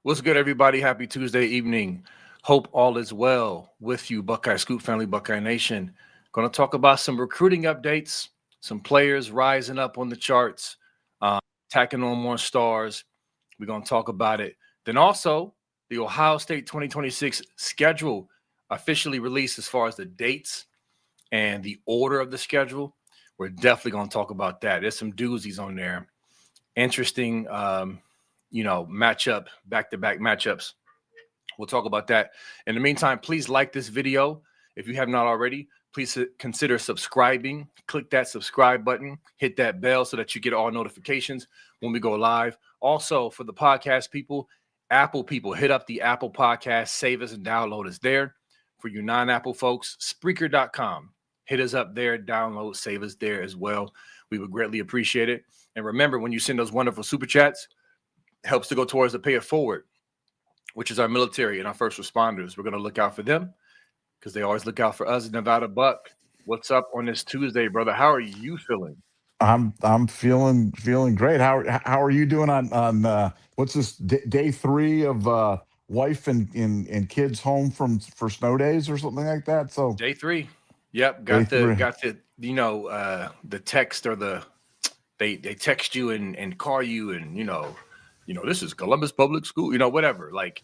What's good, everybody? Happy Tuesday evening. Hope all is well with you, Buckeye Scoop family, Buckeye Nation. Going to talk about some recruiting updates, some players rising up on the charts, uh, tacking on more stars. We're going to talk about it. Then also, the Ohio State 2026 schedule officially released as far as the dates and the order of the schedule. We're definitely going to talk about that. There's some doozies on there. Interesting matchup, back-to-back matchups. We'll talk about that. In the meantime, please like this video. If you have not already, please consider subscribing. Click that subscribe button, hit that bell so that you get all notifications when we go live. Also, for the podcast people, Apple people, hit up the Apple Podcast, save us and download us there. For you non-Apple folks, Spreaker.com. Hit us up there, download, save us there as well. We would greatly appreciate it. And remember, when you send those wonderful super chats, helps to go towards the Pay It Forward, which is our military and our first responders. We're going to look out for them because they always look out for us. Nevada Buck, what's up on this Tuesday, brother? How are you feeling? I'm feeling great. How are you doing on what's this day 3 of wife and kids home for snow days or something like that? So day 3. Yep, got the the text or they text you and call you and this is Columbus Public School, whatever, like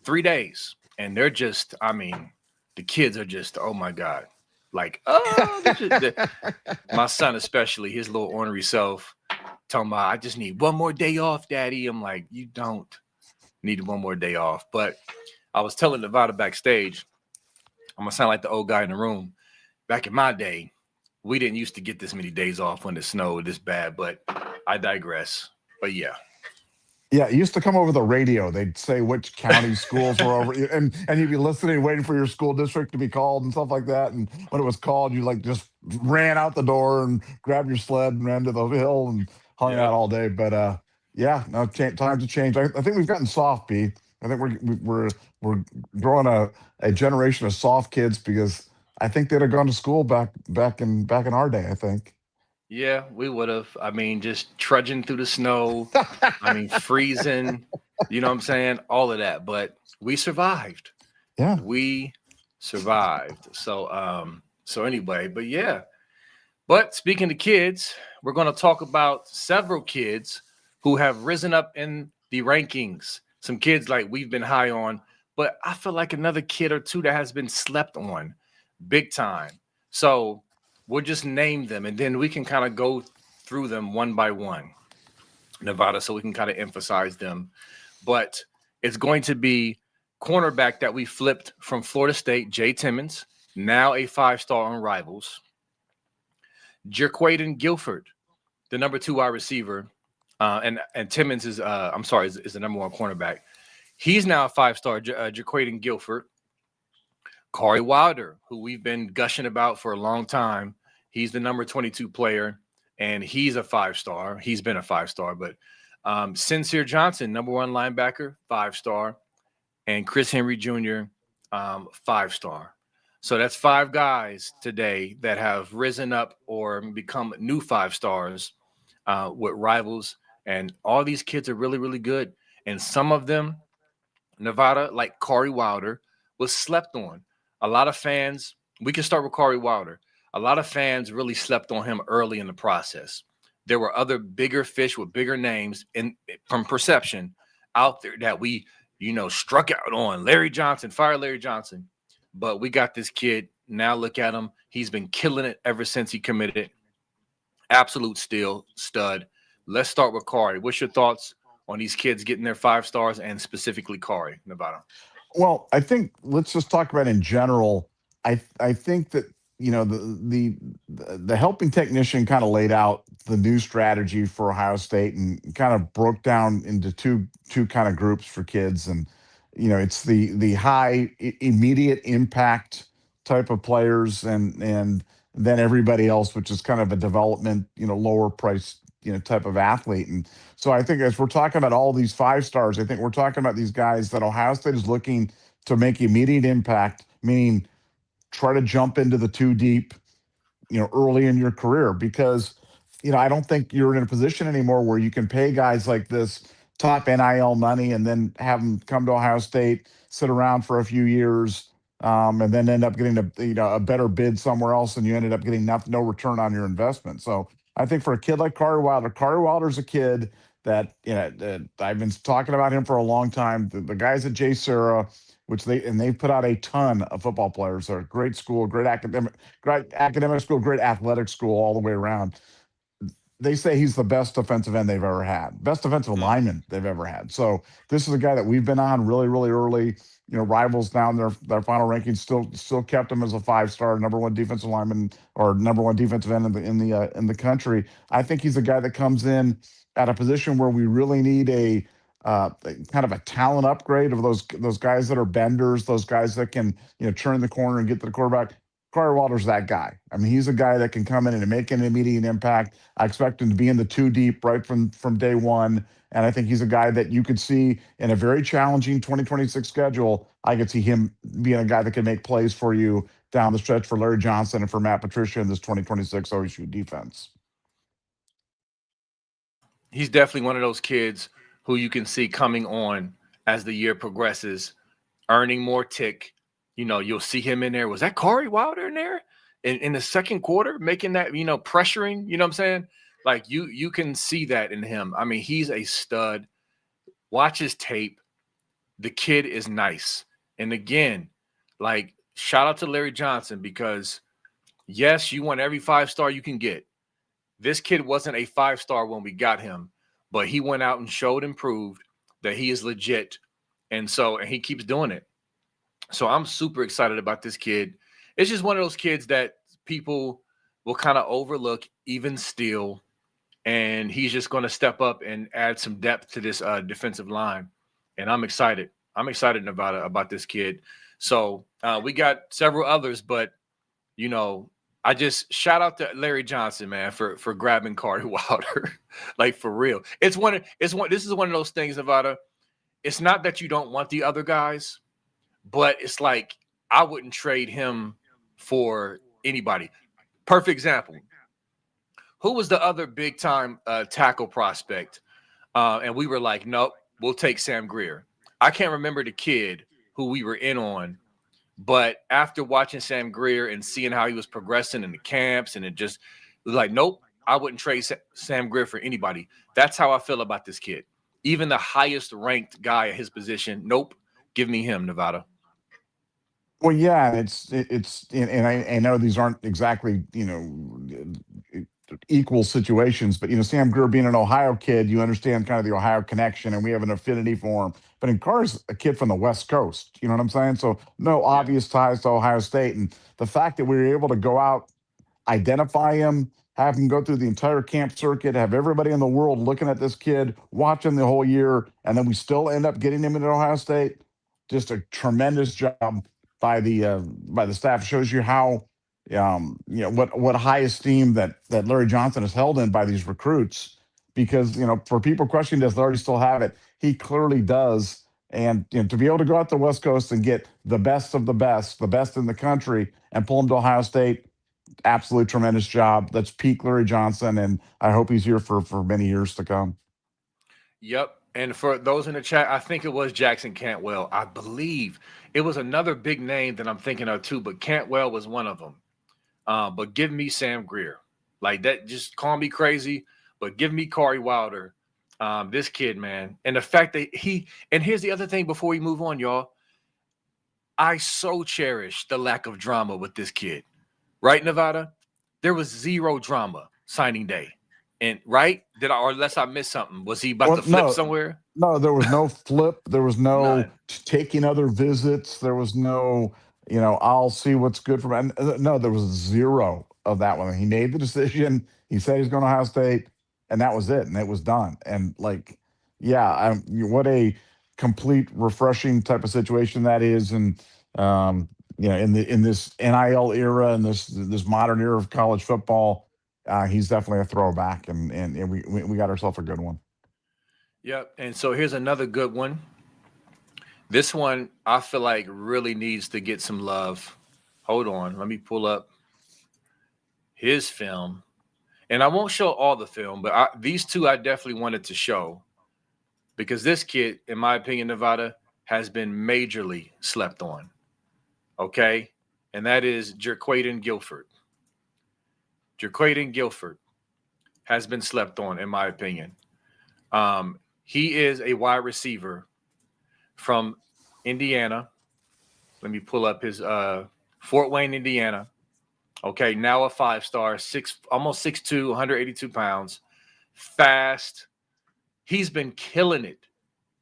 3 days. And they're just, the kids are just, oh my God. Like, my son, especially his little ornery self, talking about, I just need one more day off, Daddy. I'm like, you don't need one more day off. But I was telling Nevada backstage, I'm gonna sound like the old guy in the room. Back in my day, we didn't used to get this many days off when it snowed this bad, but I digress. But yeah. Yeah, it used to come over the radio. They'd say which county schools were over, and you'd be listening, waiting for your school district to be called and stuff like that. And when it was called, you just ran out the door and grabbed your sled and ran to the hill and hung out all day. But now time to change. I think we've gotten soft, B. I think we're growing a generation of soft kids because I think they'd have gone to school back in our day, I think. Yeah, we would have. Just trudging through the snow. Freezing. You know what I'm saying? All of that. But we survived. Yeah. We survived. So anyway, but yeah. But speaking to kids, we're going to talk about several kids who have risen up in the rankings. Some kids like we've been high on, but I feel like another kid or two that has been slept on big time. So we'll just name them, and then we can kind of go through them one by one, Nevada, so we can kind of emphasize them. But it's going to be cornerback that we flipped from Florida State, Jay Timmons, now a 5-star on Rivals. Jerquaden Guilford, the number 2 wide receiver, and Timmons is the number 1 cornerback. He's now a 5-star, Jerquaden Guilford. Corey Wilder, who we've been gushing about for a long time. He's the number 22 player, and he's a 5-star. He's been a 5-star, but Sincere Johnson, number 1 linebacker, 5-star, and Chris Henry Jr., 5-star. So that's 5 guys today that have risen up or become new 5-stars with Rivals, and all these kids are really, really good. And some of them, Nevada, like Corey Wilder, was slept on. A lot of fans, we can start with Corey Wilder. A lot of fans really slept on him early in the process. There were other bigger fish with bigger names from perception out there that we, struck out on. Larry Johnson, fire Larry Johnson. But we got this kid. Now look at him. He's been killing it ever since he committed. Absolute steal, stud. Let's start with Corey. What's your thoughts on these kids getting their 5 stars and specifically Corey, Nevada? Well, I think let's just talk about in general. I think that the helping technician kind of laid out the new strategy for Ohio State and kind of broke down into two kind of groups for kids, and it's the high immediate impact type of players, and then everybody else, which is kind of a development, lower price type of athlete. And so I think as we're talking about all these 5-stars, I think we're talking about these guys that Ohio State is looking to make immediate impact, meaning try to jump into the 2 deep, early in your career, because, I don't think you're in a position anymore where you can pay guys like this top NIL money and then have him come to Ohio State, sit around for a few years, and then end up getting a better bid somewhere else, and you ended up getting no return on your investment. So I think for a kid like Corey Wilder's a kid that I've been talking about him for a long time. The guys at J. Sarah, which they've put out a ton of football players. They're a great school, great academic school, great athletic school all the way around. They say he's the best defensive end they've ever had, best defensive lineman they've ever had. So this is a guy that we've been on really, really early. Rivals down their final rankings still kept him as a 5-star number one defensive lineman or number one defensive end in the country. I think he's a guy that comes in at a position where we really need a kind of a talent upgrade of those guys that are benders, those guys that can turn the corner and get to the quarterback. Corey Walter's that guy. I mean, he's a guy that can come in and make an immediate impact. I expect him to be in the 2 deep right from day one. And I think he's a guy that you could see in a very challenging 2026 schedule. I could see him being a guy that can make plays for you down the stretch for Larry Johnson and for Matt Patricia in this 2026 OSU defense. He's definitely one of those kids who you can see coming on as the year progresses, earning more tick. You'll see him in there. Was that Corey Wilder in there in the second quarter, making that, pressuring, what I'm saying? Like you can see that in him. I mean, he's a stud. Watch his tape. The kid is nice. And again, like, shout out to Larry Johnson, because yes, you want every 5-star you can get. This kid wasn't a 5-star when we got him, but he went out and showed and proved that he is legit. And he keeps doing it. So I'm super excited about this kid. It's just one of those kids that people will kind of overlook even still. And he's just going to step up and add some depth to this defensive line. And I'm excited. I'm excited about this kid. So we got several others, but, I just shout out to Larry Johnson, man, for grabbing Corey Wilder. Like, for real. This is one of those things, Nevada. It's not that you don't want the other guys, but it's like, I wouldn't trade him for anybody. Perfect example. Who was the other big time tackle prospect? And we were like, nope, we'll take Sam Greer. I can't remember the kid who we were in on, but after watching Sam Greer and seeing how he was progressing in the camps, and it was like, nope, I wouldn't trade Sam Greer for anybody. That's how I feel about this kid. Even the highest ranked guy at his position, nope, give me him, Nevada. Well, yeah, and I know these aren't exactly equal situations, but Sam Greer being an Ohio kid, you understand kind of the Ohio connection, and we have an affinity for him. But in Carr's a kid from the West Coast, you know what I'm saying? So no obvious ties to Ohio State, and the fact that we were able to go out, identify him, have him go through the entire camp circuit, have everybody in the world looking at this kid, watching the whole year, and then we still end up getting him into Ohio State. Just a tremendous job by the staff. Shows you how what high esteem that Larry Johnson is held in by these recruits, because for people questioning, does Larry still have it? He clearly does. And to be able to go out the West Coast and get the best of the best in the country, and pull him to Ohio State, absolutely tremendous job. That's peak Larry Johnson, and I hope he's here for many years to come. Yep. And for those in the chat, I think it was Jackson Cantwell. I believe it was another big name that I'm thinking of too, but Cantwell was one of them. But give me Sam Greer. Like that, just call me crazy, but give me Corey Wilder. This kid, man. And the fact that and here's the other thing before we move on, y'all. I so cherish the lack of drama with this kid. Right, Nevada? There was zero drama signing day. And right? Unless I missed something. Was he about to flip somewhere? No, there was no flip. There was no None. taking other visits. There was no, I'll see what's good for me. No, there was zero of that one. He made the decision. He said he's going to Ohio State, and that was it. And it was done. And what a complete refreshing type of situation that is. And, in this NIL era and this modern era of college football, he's definitely a throwback, and we got ourselves a good one. Yep. And so here's another good one. This one I feel like really needs to get some love. Hold on. Let me pull up his film. And I won't show all the film, but these two I definitely wanted to show. because this kid, in my opinion, Nevada, has been majorly slept on. Okay. And that is Jerquaden Guilford. Jerquaden Guilford has been slept on, in my opinion. He is a wide receiver from Indiana. Let me pull up his Fort Wayne, Indiana. Okay, now a 5-star, almost 6'2", 182 pounds, fast. He's been killing it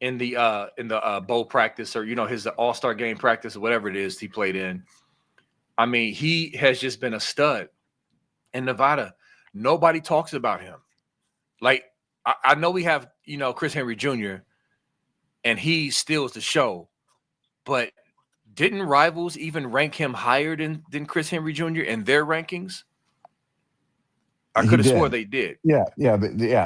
in the bowl practice, or his all-star game practice, or whatever it is he played in. I mean, he has just been a stud in Nevada. Nobody talks about him. Like, I know we have, Chris Henry Jr., and he steals the show, but didn't rivals even rank him higher than Chris Henry Jr. in their rankings? I He could have swore did. they did. Yeah.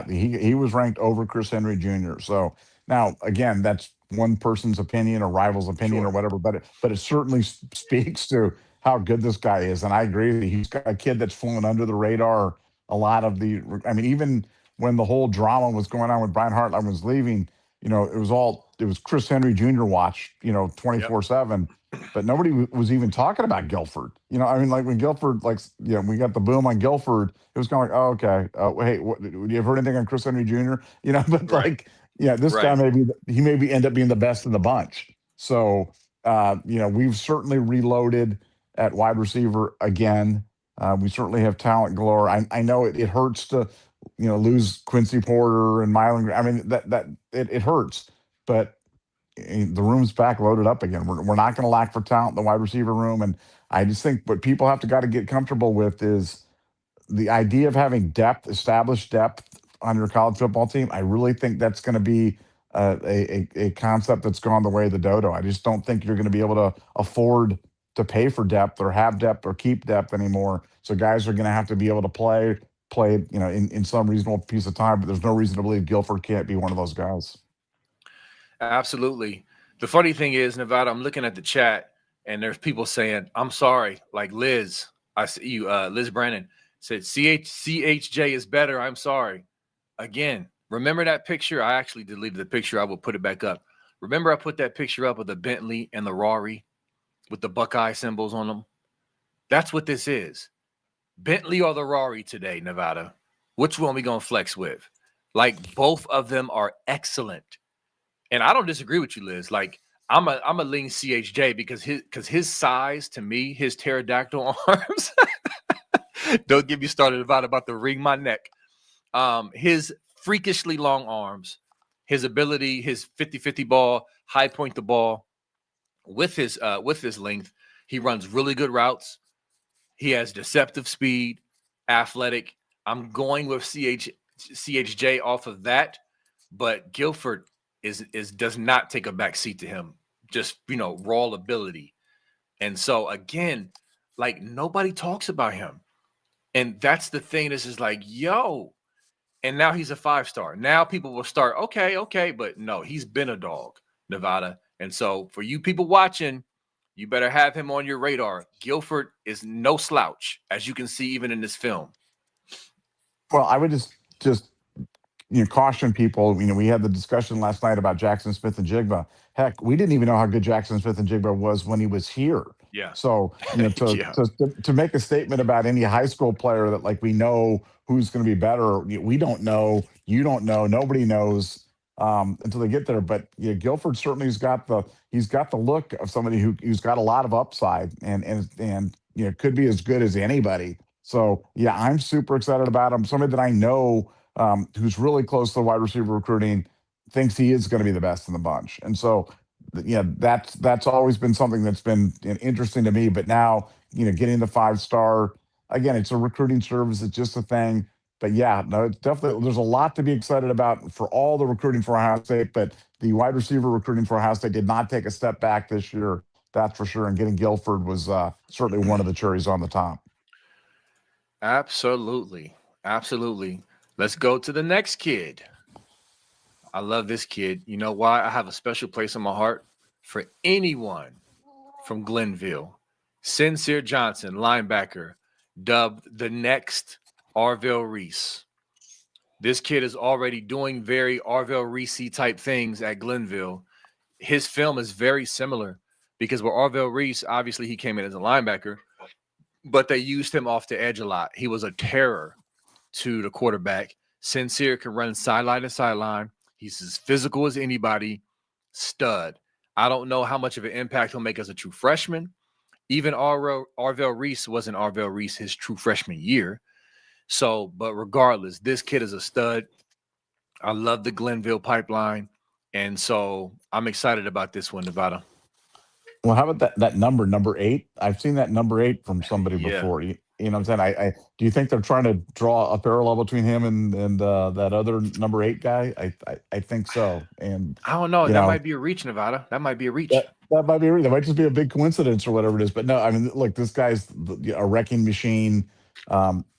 He was ranked over Chris Henry Jr. So now, again, that's one person's opinion or rival's opinion or Sure. whatever, but it certainly speaks to how good this guy is. And I agree with you. He's got a kid that's flown under the radar. A lot of I mean, even when the whole drama was going on with Brian Hartline was leaving, it was Chris Henry Jr. watch, Yep. 24/7. But nobody was even talking about Guilford. I mean, like when Guilford, we got the boom on Guilford, it was kind of like, oh, okay. Hey, do you have heard anything on Chris Henry Jr.? But Right. this guy Right. maybe end up being the best in the bunch. So, we've certainly reloaded at wide receiver again. We certainly have talent galore. I know it hurts to, lose Quincy Porter and Mylan. I mean, that it hurts, but the room's back loaded up again. We're not going to lack for talent in the wide receiver room. And I just think what people have to got to get comfortable with is the idea of having established depth on your college football team. I really think that's going to be a concept that's gone the way of the dodo. I just don't think you're going to be able to afford to pay for depth or have depth or keep depth anymore. So guys are going to have to be able to play, in some reasonable piece of time. But there's no reason to believe Guilford can't be one of those guys. Absolutely. The funny thing is, Nevada, I'm looking at the chat and there's people saying, I'm sorry, like Liz. I see you, Liz Brandon said CHJ is better. I'm sorry. Again, remember that picture? I actually deleted the picture. I will put it back up. Remember I put that picture up of the Bentley and the Rari with the Buckeye symbols on them? That's what this is. Bentley or the Rari today, Nevada. Which one we gonna flex with? Like, both of them are excellent. And I don't disagree with you, Liz. Like, I'm a lean CHJ because his size, to me, his pterodactyl arms. Don't get me started about the ring my neck. His freakishly long arms, his ability, his 50-50 ball, high point the ball with his length. He runs really good routes. He has deceptive speed, athletic. I'm going with CHJ off of that, but Guilford does not take a back seat to him. Just, raw ability. And so again, like, nobody talks about him. And that's the thing. This is like, yo. And now he's a 5-star. Now people will start, okay, but no, he's been a dog, Nevada. And so for you people watching, you better have him on your radar. Guilford is no slouch, as you can see even in this film. Well, I would just caution people. We had the discussion last night about Jackson Smith-Njigba. Heck, we didn't even know how good Jackson Smith-Njigba was when he was here. Yeah. So, Yeah. to make a statement about any high school player that, like, we know who's going to be better, we don't know. You don't know. Nobody knows until they get there. But Guilford certainly has got the look of somebody who's got a lot of upside and could be as good as anybody. So yeah, I'm super excited about him. Somebody that I know who's really close to the wide receiver recruiting, thinks he is going to be the best in the bunch. And so, that's always been something that's been interesting to me. But now, getting the 5-star, again, it's a recruiting service. It's just a thing. But yeah, no, it's definitely, there's a lot to be excited about for all the recruiting for Ohio State. But the wide receiver recruiting for Ohio State did not take a step back this year. That's for sure. And getting Guilford was certainly one of the cherries on the top. Absolutely. Absolutely. Let's go to the next kid. I love this kid. You know why? I have a special place in my heart for anyone from Glenville. Sincere Johnson, linebacker, dubbed the next Arvell Reese. This kid is already doing very Arvell Reese type things at Glenville. His film is very similar because with Arvell Reese, obviously he came in as a linebacker, but they used him off the edge a lot. He was a terror to the quarterback. Sincere can run sideline to sideline. He's as physical as anybody. Stud. I don't know how much of an impact he'll make as a true freshman. Even Arvell Reese wasn't Arvell Reese his true freshman year. So, but regardless, this kid is a stud. I love the Glenville pipeline. And so I'm excited about this one, Nevada. Well, how about that number 8? I've seen that number 8 from somebody Yeah. before. You know what I'm saying? I do you think they're trying to draw a parallel between him and that other number 8 guy? I think so. And I don't know. you That know, might be a reach, Nevada. That might be a reach. that might be that might just be a big coincidence or whatever it is. But no, I mean, look, this guy's a wrecking machine.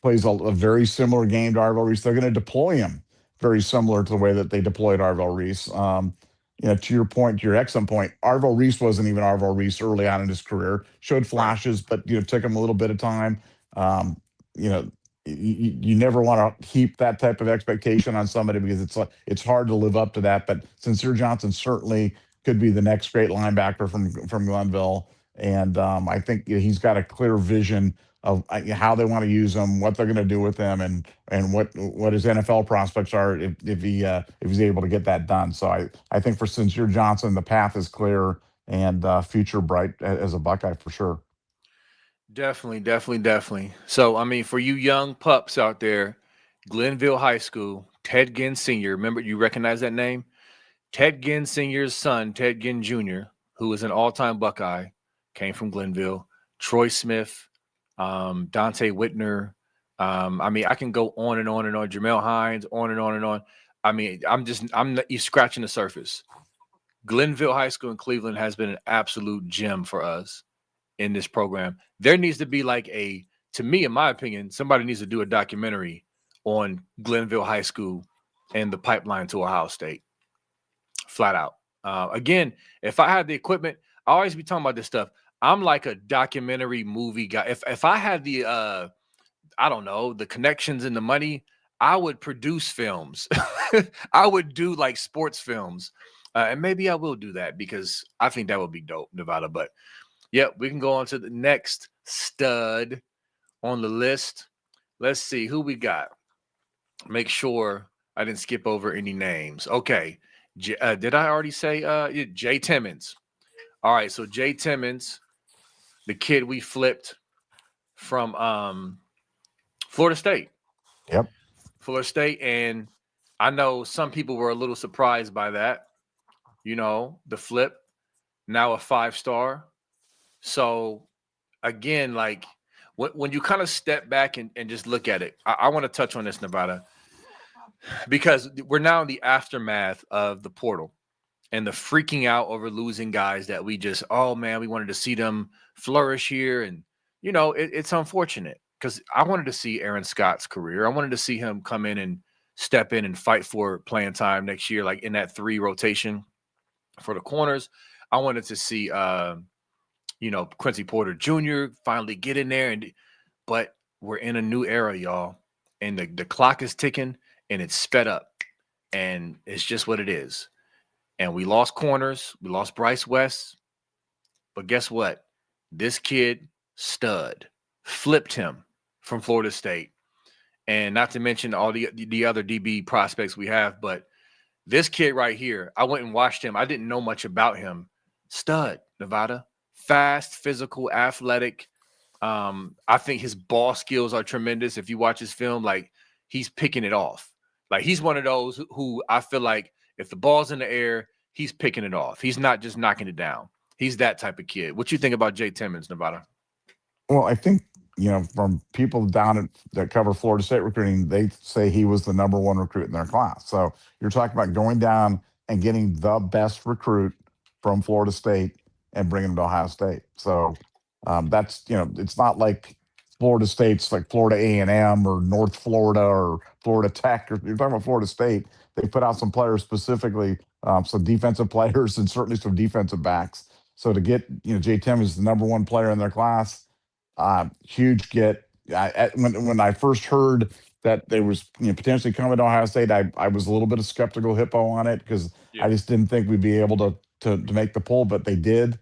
Plays a very similar game to Arvell Reese. They're going to deploy him very similar to the way that they deployed Arvell Reese. To your point, to your excellent point, Arvell Reese wasn't even Arvell Reese early on in his career. Showed Right. flashes, but took him a little bit of time. Um, you know, you never want to heap that type of expectation on somebody because it's hard to live up to that. But Sincere Johnson certainly could be the next great linebacker from Glenville, and I think he's got a clear vision of how they want to use him, what they're going to do with him, and what his NFL prospects are if he's able to get that done. So I think for Sincere Johnson, the path is clear and future bright as a Buckeye for sure. Definitely, definitely, definitely. So, I mean, for you young pups out there, Glenville High School, Ted Ginn Sr., remember, you recognize that name? Ted Ginn Sr.'s son, Ted Ginn Jr., who is an all-time Buckeye, came from Glenville. Troy Smith, Dante Whitner. I mean, I can go on and on and on. Jamel Hines, on and on and on. I mean, I'm not, you're scratching the surface. Glenville High School in Cleveland has been an absolute gem for us in this program. There needs to be to me, in my opinion, somebody needs to do a documentary on Glenville High School and the pipeline to Ohio State. Flat out. Again, if I had the equipment, I always be talking about this stuff. I'm like a documentary movie guy. If I had the I don't know, the connections and the money, I would produce films. I would do like sports films. And maybe I will do that because I think that would be dope, Nevada. But yeah, we can go on to the next stud on the list. Let's see who we got. Make sure I didn't skip over any names. Okay. Did I already say Jay Timmons? All right. So Jay Timmons, the kid we flipped from Florida State. Yep. Florida State. And I know some people were a little surprised by that. The flip, now a 5-star. So again, like when you kind of step back and just look at it, I want to touch on this, Nevada, because we're now in the aftermath of the portal and the freaking out over losing guys that we just, oh man, we wanted to see them flourish here. And, it's unfortunate because I wanted to see Aaron Scott's career. I wanted to see him come in and step in and fight for playing time next year, like in that 3 rotation for the corners. I wanted to see, Quincy Porter Jr. finally get in there. But we're in a new era, y'all. And the clock is ticking and it's sped up. And it's just what it is. And we lost corners. We lost Bryce West. But guess what? This kid, stud, flipped him from Florida State. And not to mention all the other DB prospects we have. But this kid right here, I went and watched him. I didn't know much about him. Stud, Nevada. Fast, physical, athletic. I think his ball skills are tremendous. If you watch his film, like he's picking it off. Like he's one of those who I feel like if the ball's in the air, he's picking it off. He's not just knocking it down. He's that type of kid. What you think about Jay Timmons, Nevada? Well, I think from people that cover Florida State recruiting, they say he was the number 1 recruit in their class. So you're talking about going down and getting the best recruit from Florida State and bringing him to Ohio State. So that's it's not like Florida State's like Florida A&M or North Florida or Florida Tech. Or you're talking about Florida State. They put out some players specifically, some defensive players and certainly some defensive backs. So to get Jay Timmons, the number 1 player in their class. Huge get. When I first heard that they was potentially coming to Ohio State. I was a little bit of skeptical hippo on it because Yeah. I just didn't think we'd be able to make the pull, but they did.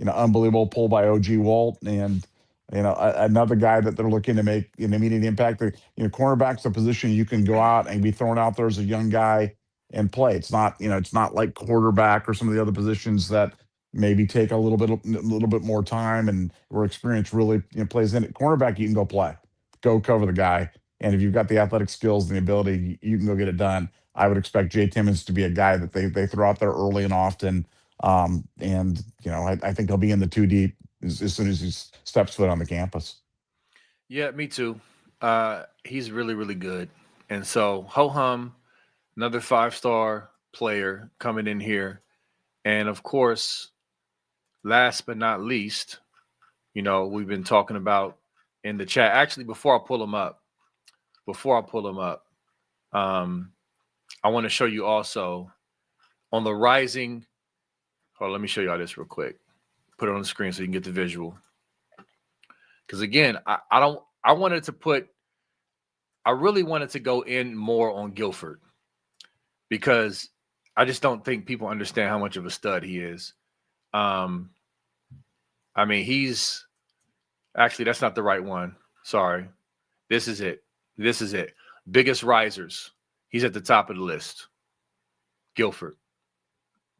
Unbelievable pull by OG Walt, and another guy that they're looking to make an immediate impact. Cornerback's a position you can go out and be thrown out there as a young guy and play. It's not like quarterback or some of the other positions that maybe take a little bit more time and where experience really plays in it. Cornerback, you can go play, go cover the guy, and if you've got the athletic skills and the ability, you can go get it done. I would expect Jay Timmons to be a guy that they throw out there early and often. And I think he'll be in the two deep as soon as he steps foot on the campus. Yeah, me too. He's really, really good. And so ho hum, another 5-star player coming in here. And of course, last but not least, we've been talking about in the chat. Actually, before I pull him up, I want to show you also on the rising. Hold on, let me show you all this real quick. Put it on the screen so you can get the visual. Because again, I really wanted to go in more on Guilford because I just don't think people understand how much of a stud he is. He's actually, that's not the right one. Sorry. This is it. Biggest risers. He's at the top of the list. Guilford.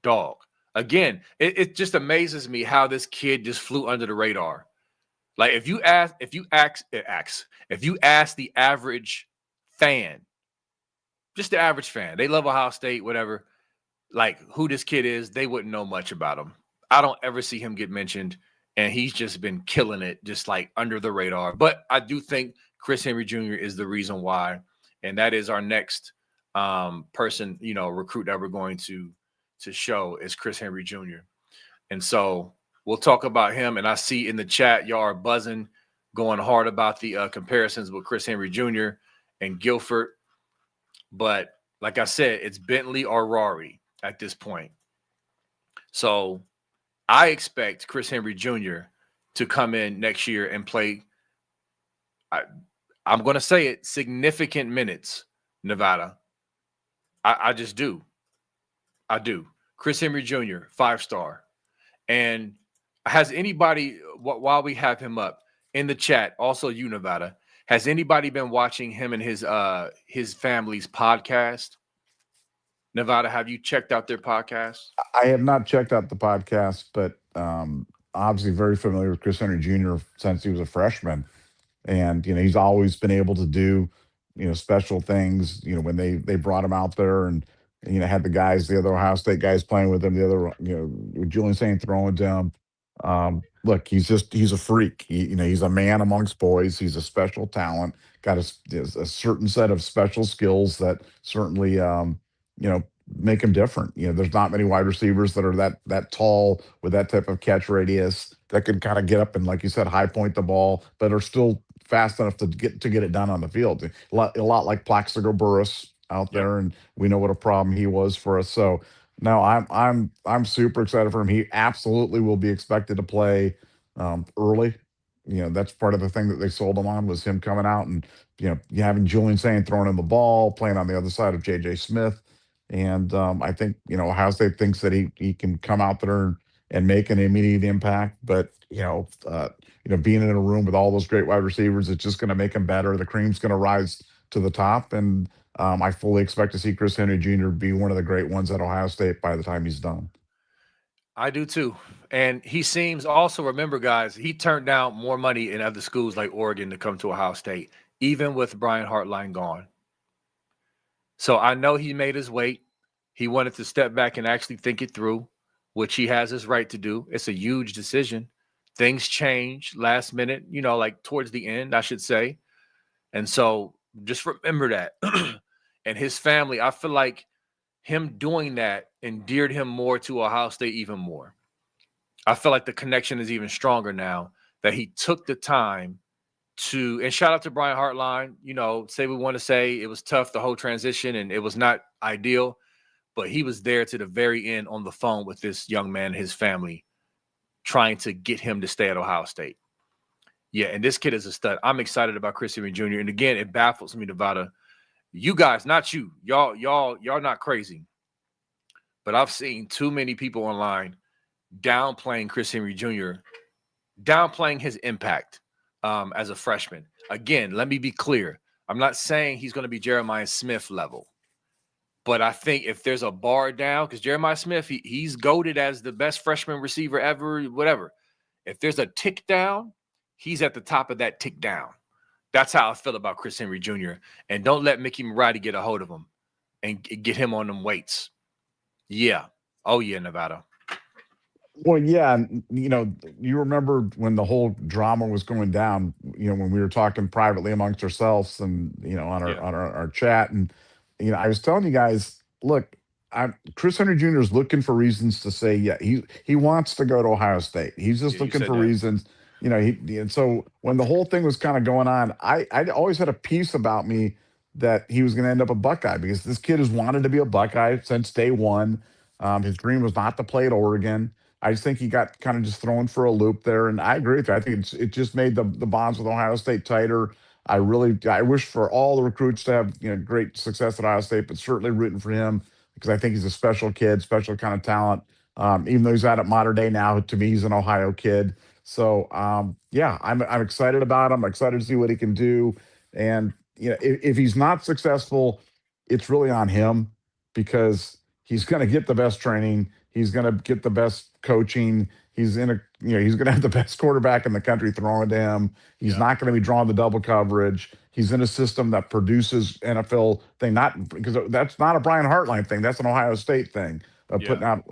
Dog. Again, it just amazes me how this kid just flew under the radar. Like if you ask the average fan, just the average fan, they love Ohio State, whatever, like who this kid is, they wouldn't know much about him. I don't ever see him get mentioned, and he's just been killing it, just like under the radar. But I do think Chris Henry Jr. is the reason why, and that is our next person, recruit that we're going to show is Chris Henry Jr. And so we'll talk about him. And I see in the chat, y'all are buzzing, going hard about the comparisons with Chris Henry Jr. and Guilford. But like I said, it's Bentley or Rari at this point. So I expect Chris Henry Jr. to come in next year and play, I'm going to say it, significant minutes, Nevada. I just do. I do. Chris Henry Jr., 5-star. And has anybody, while we have him up in the chat, also you, Nevada, has anybody been watching him and his family's podcast? Nevada, have you checked out their podcast? I have not checked out the podcast, but obviously very familiar with Chris Henry Jr. since he was a freshman. And he's always been able to do special things. When they brought him out there and had the other Ohio State guys playing with him, the other with Julian Saint throwing to him. Look, he's a freak. He's a man amongst boys. He's a special talent. Got a certain set of special skills that certainly make him different. There's not many wide receivers that are that tall with that type of catch radius that can kind of get up and, like you said, high point the ball, but are still fast enough to get it done on the field. A lot like Plaxico Burress out there, and we know what a problem he was for us. So no, I'm super excited for him. He absolutely will be expected to play early. That's part of the thing that they sold him on was him coming out and having Julian Saint throwing him the ball, playing on the other side of J.J. Smith. And I think Ohio State thinks that he can come out there and make an immediate impact. But being in a room with all those great wide receivers, it's just going to make him better. The cream's going to rise to the top, and I fully expect to see Chris Henry Jr. be one of the great ones at Ohio State by the time he's done. I do too. And he seems also, remember, guys, he turned down more money in other schools like Oregon to come to Ohio State, even with Brian Hartline gone. So I know he made his weight. He wanted to step back and actually think it through, which he has his right to do. It's a huge decision. Things change last minute, like towards the end, I should say. And so just remember that. And his family, I feel like him doing that endeared him more to Ohio State even more. I feel like the connection is even stronger now that he took the time to, and shout out to Brian Hartline, say we want to say it was tough, the whole transition, and it was not ideal, but he was there to the very end on the phone with this young man, his family, trying to get him to stay at Ohio State. Yeah, and this kid is a stud. I'm excited about Chris Henry Jr. And again, it baffles me, Nevada. You guys, not you. Y'all not crazy. But I've seen too many people online downplaying Chris Henry Jr., downplaying his impact as a freshman. Again, let me be clear. I'm not saying he's going to be Jeremiah Smith level. But I think if there's a bar down, because Jeremiah Smith, he's goated as the best freshman receiver ever, whatever. If there's a tick down, he's at the top of that tick down. That's how I feel about Chris Henry Jr. And don't let Mickey Marotti get a hold of him and get him on them weights. Yeah. Oh, yeah, Nevada. Well, yeah, and, you remember when the whole drama was going down, when we were talking privately amongst ourselves and, on our Yeah. our chat. And, I was telling you guys, look, Chris Henry Jr. is looking for reasons to say, yeah, he wants to go to Ohio State. He's just Yeah, you looking said for that. reasons, and so when the whole thing was kind of going on, I always had a piece about me that he was going to end up a Buckeye because this kid has wanted to be a Buckeye since day one. His dream was not to play at Oregon. I just think he got kind of just thrown for a loop there, and I agree with you. I think it just made the bonds with Ohio State tighter. I wish for all the recruits to have great success at Ohio State, but certainly rooting for him because I think he's a special kid, special kind of talent. Even though he's out at Modern Day now, to me he's an Ohio kid. So yeah, I'm excited about him. I'm excited to see what he can do. And if he's not successful, it's really on him because he's going to get the best training. He's going to get the best coaching. He's he's going to have the best quarterback in the country throwing to him. He's not going to be drawing the double coverage. He's in a system that produces NFL thing, not because that's not a Brian Hartline thing. That's an Ohio State thing of putting out,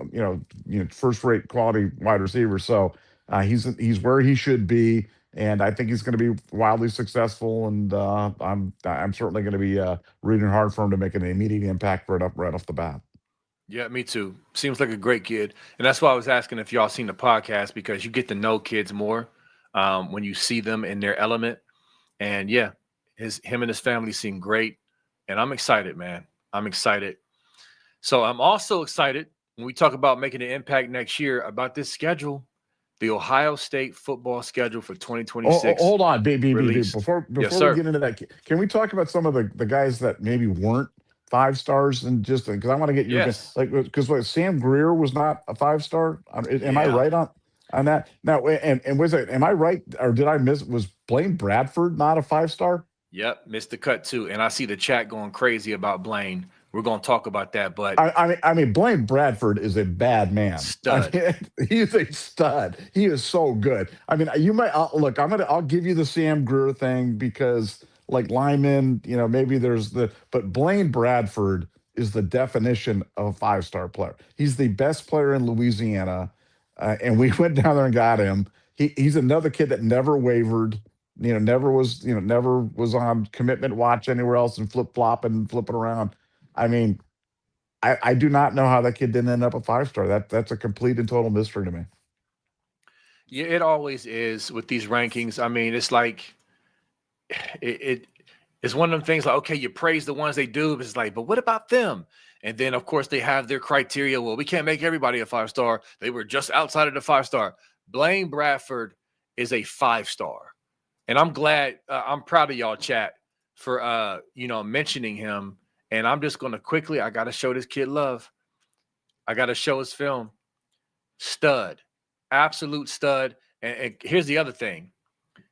first rate quality wide receivers. So he's where he should be. And I think he's going to be wildly successful. And I'm certainly going to be rooting hard for him to make an immediate impact right off the bat. Yeah, me too. Seems like a great kid. And that's why I was asking if y'all seen the podcast because you get to know kids more when you see them in their element. And yeah, him and his family seem great. And I'm excited, man. I'm excited. So I'm also excited when we talk about making an impact next year about this schedule, the Ohio State football schedule for 2026. Hold on, released. before Yes, we sir. get into that, can we talk about some of the guys that maybe weren't 5 stars and just because I want to get your Yes. because Sam Greer was not a 5 star. Am I Yeah. right on that? Now, and was it? Am I right or did I miss? Was Blaine Bradford not a 5 star? Yep, missed the cut too. And I see the chat going crazy about Blaine. We're going to talk about that, but I mean, Blaine Bradford is a bad man. Stud. I mean, he's a stud. He is so good. I mean, you might look. I'll give you the Sam Greer thing because, like Lyman, maybe but Blaine Bradford is the definition of a 5 star player. He's the best player in Louisiana, and we went down there and got him. He's another kid that never wavered. Never was on commitment watch anywhere else and flipping around. I mean, I do not know how that kid didn't end up a 5 star. That's a complete and total mystery to me. Yeah, it always is with these rankings. I mean, it's like it's one of them things like, okay, you praise the ones they do, but it's like, but what about them? And then of course they have their criteria. Well, we can't make everybody a 5 star. They were just outside of the 5 star. Blaine Bradford is a 5 star. And I'm glad, I'm proud of y'all, chat, for mentioning him. And I'm just gonna quickly, I gotta show this kid love. I gotta show his film. Stud, absolute stud. And here's the other thing.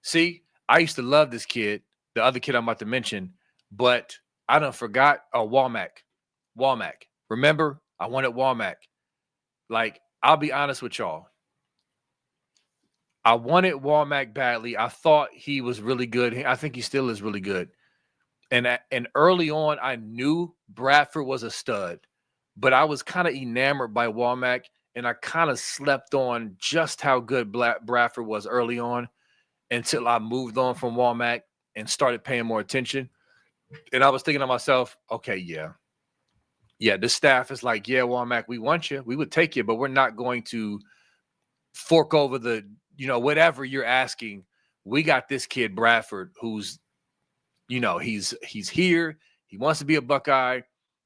See, I used to love this kid, the other kid I'm about to mention, but I done forgot Womack. Remember, I wanted Womack. Like, I'll be honest with y'all. I wanted Womack badly. I thought he was really good. I think he still is really good. And early on, I knew Bradford was a stud, but I was kind of enamored by Womack, and I kind of slept on just how good Bradford was early on until I moved on from Womack and started paying more attention. And I was thinking to myself, okay, yeah, the staff is like, yeah, Womack, we want you. We would take you, but we're not going to fork over the, whatever you're asking. We got this kid, Bradford, who's, he's here. He wants to be a Buckeye.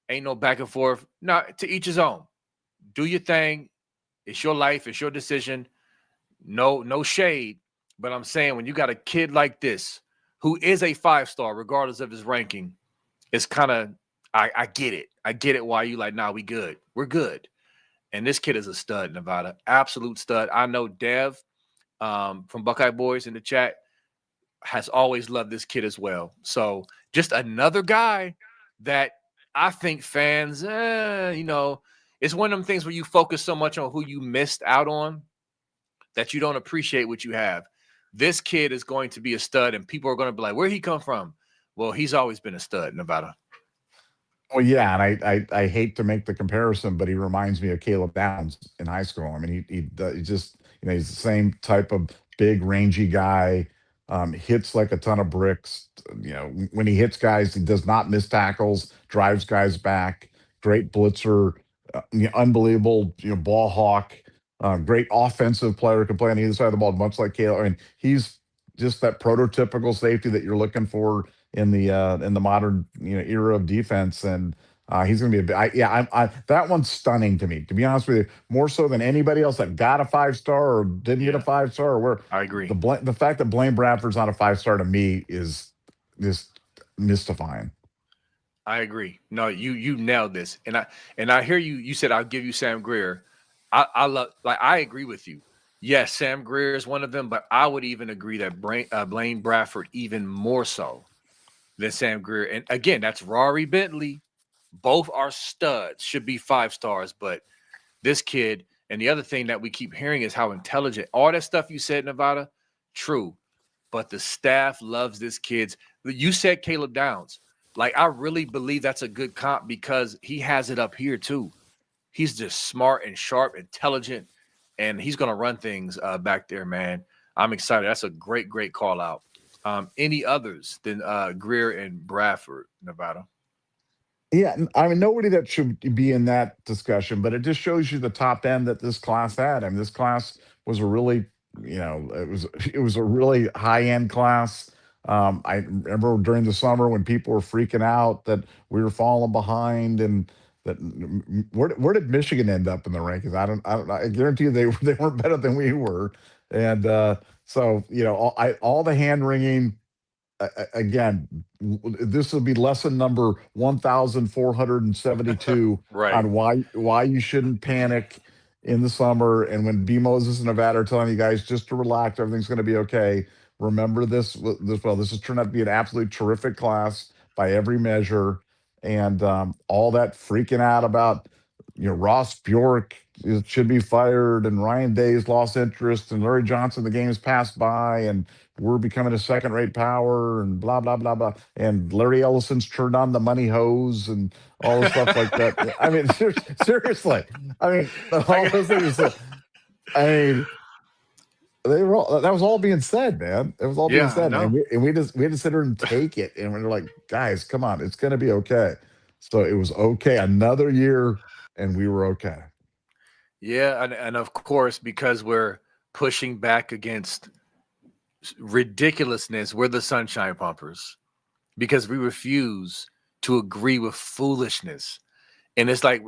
Ain't no back and forth. No, to each his own. Do your thing. It's your life. It's your decision. No shade. But I'm saying when you got a kid like this who is a 5 star, regardless of his ranking, it's kind of I get it. I get it why you like, nah, we good. We're good. And this kid is a stud, Nevada. Absolute stud. I know Dev from Buckeye Boys in the chat has always loved this kid as well. So just another guy that I think fans, it's one of them things where you focus so much on who you missed out on that you don't appreciate what you have. This kid is going to be a stud, and people are going to be like, "Where he come from?" Well, he's always been a stud, Nevada. Well, yeah, and I hate to make the comparison, but he reminds me of Caleb Downs in high school. I mean, he just he's the same type of big rangy guy. Hits like a ton of bricks. When he hits guys, he does not miss tackles. Drives guys back. Great blitzer. Unbelievable. Ball hawk. Great offensive player. Can play on either side of the ball, much like Caleb. I mean, he's just that prototypical safety that you're looking for in the modern era of defense, and he's going to be that one's stunning to me, to be honest with you, more so than anybody else that got a 5 star or didn't get a 5 star. Or where I agree. the fact that Blaine Bradford's not a 5 star to me is just mystifying. I agree. No, you nailed this, and I hear you. You said I'll give you Sam Greer. I love I agree with you. Yes, Sam Greer is one of them, but I would even agree that Blaine Bradford even more so than Sam Greer. And again, that's Rory Bentley. Both are studs, should be 5 stars. But this kid, and the other thing that we keep hearing is how intelligent. All that stuff you said, Nevada, true. But the staff loves this kid's. You said Caleb Downs. I really believe that's a good comp because he has it up here too. He's just smart and sharp, intelligent, and he's going to run things back there, man. I'm excited. That's a great, great call out. Any others than Greer and Bradford, Nevada? Yeah, I mean, nobody that should be in that discussion, but it just shows you the top end that this class had. I mean, this class was a really, it was a really high end class. I remember during the summer when people were freaking out that we were falling behind, and that where did Michigan end up in the rankings? I guarantee you they weren't better than we were, and so all the hand wringing again, this will be lesson number 1472 Right. on why you shouldn't panic in the summer. And when B Moses and Nevada are telling you guys just to relax, everything's going to be okay. Remember this has turned out to be an absolutely terrific class by every measure. And all that freaking out about Ross Bjork should be fired, and Ryan Day's lost interest, and Larry Johnson, the game's passed by, and we're becoming a second-rate power, and blah blah blah blah. And Larry Ellison's turned on the money hose and all the stuff like that. I mean, seriously, I mean, I all those things. I mean, that was all being said, man. It was all being Yeah, I said, and know. we had to sit there and take it, and we're like, guys, come on, it's going to be okay. So it was okay. Another year, and we were okay. Yeah, and of course, because we're pushing back against ridiculousness, we're the sunshine pumpers because we refuse to agree with foolishness. And it's like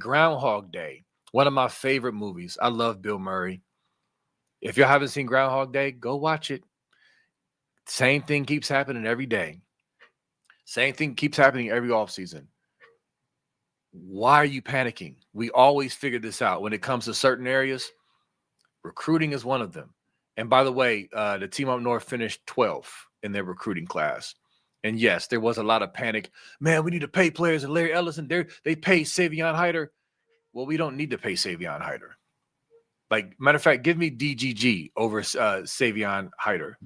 Groundhog Day, one of my favorite movies. I love Bill Murray. If y'all haven't seen Groundhog Day, go watch it. Same thing keeps happening every day. Same thing keeps happening every offseason. Why are you panicking? We always figure this out. When it comes to certain areas, recruiting is one of them. And by the way, the team up north finished 12th in their recruiting class. And yes, there was a lot of panic. Man, we need to pay players. And Larry Ellison, they pay Savion Hyder. Well, we don't need to pay Savion Hyder. Matter of fact, give me DGG over Savion Hyder.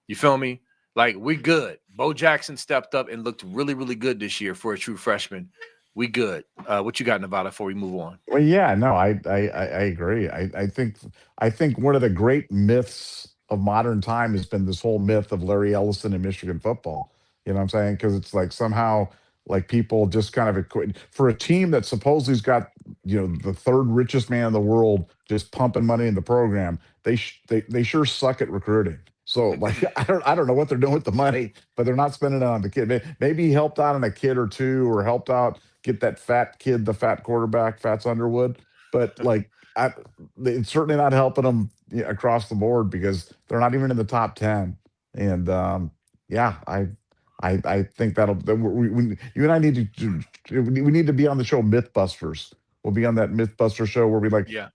You feel me? We good. Bo Jackson stepped up and looked really, really good this year for a true freshman. We good. What you got, Nevada, before we move on? Well, yeah, no, I agree. I think one of the great myths of modern time has been this whole myth of Larry Ellison in Michigan football. You know what I'm saying? Because it's like somehow like people just kind of equate for a team that supposedly has got the third richest man in the world just pumping money in the program. They sure suck at recruiting. So like I don't know what they're doing with the money, but they're not spending it on the kid. Maybe he helped out on a kid or two, or helped out get that fat kid, the fat quarterback, Fats Underwood. But like, it's certainly not helping them yeah, across the board because they're not even in the top 10. And yeah, I think you and I need we need to be on the show Mythbusters. We'll be on that Mythbuster show where we like, Yeah.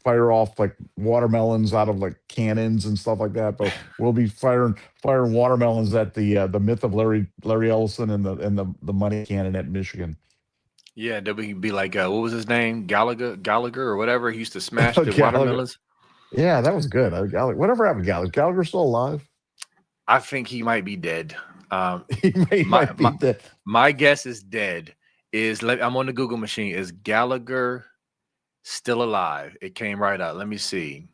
fire off like watermelons out of like cannons and stuff like that. But we'll be firing watermelons at the myth of Larry Ellison and the money cannon at Michigan. Yeah, then we can be like, what was his name? Gallagher or whatever. He used to smash the Gallagher. watermelons. Yeah, that was good. Whatever happened to Gallagher? Gallagher still alive? I think he might be dead. Um, He my might be my dead. my guess is dead. I'm on the Google machine. Is Gallagher still alive? It came right up. Let me see.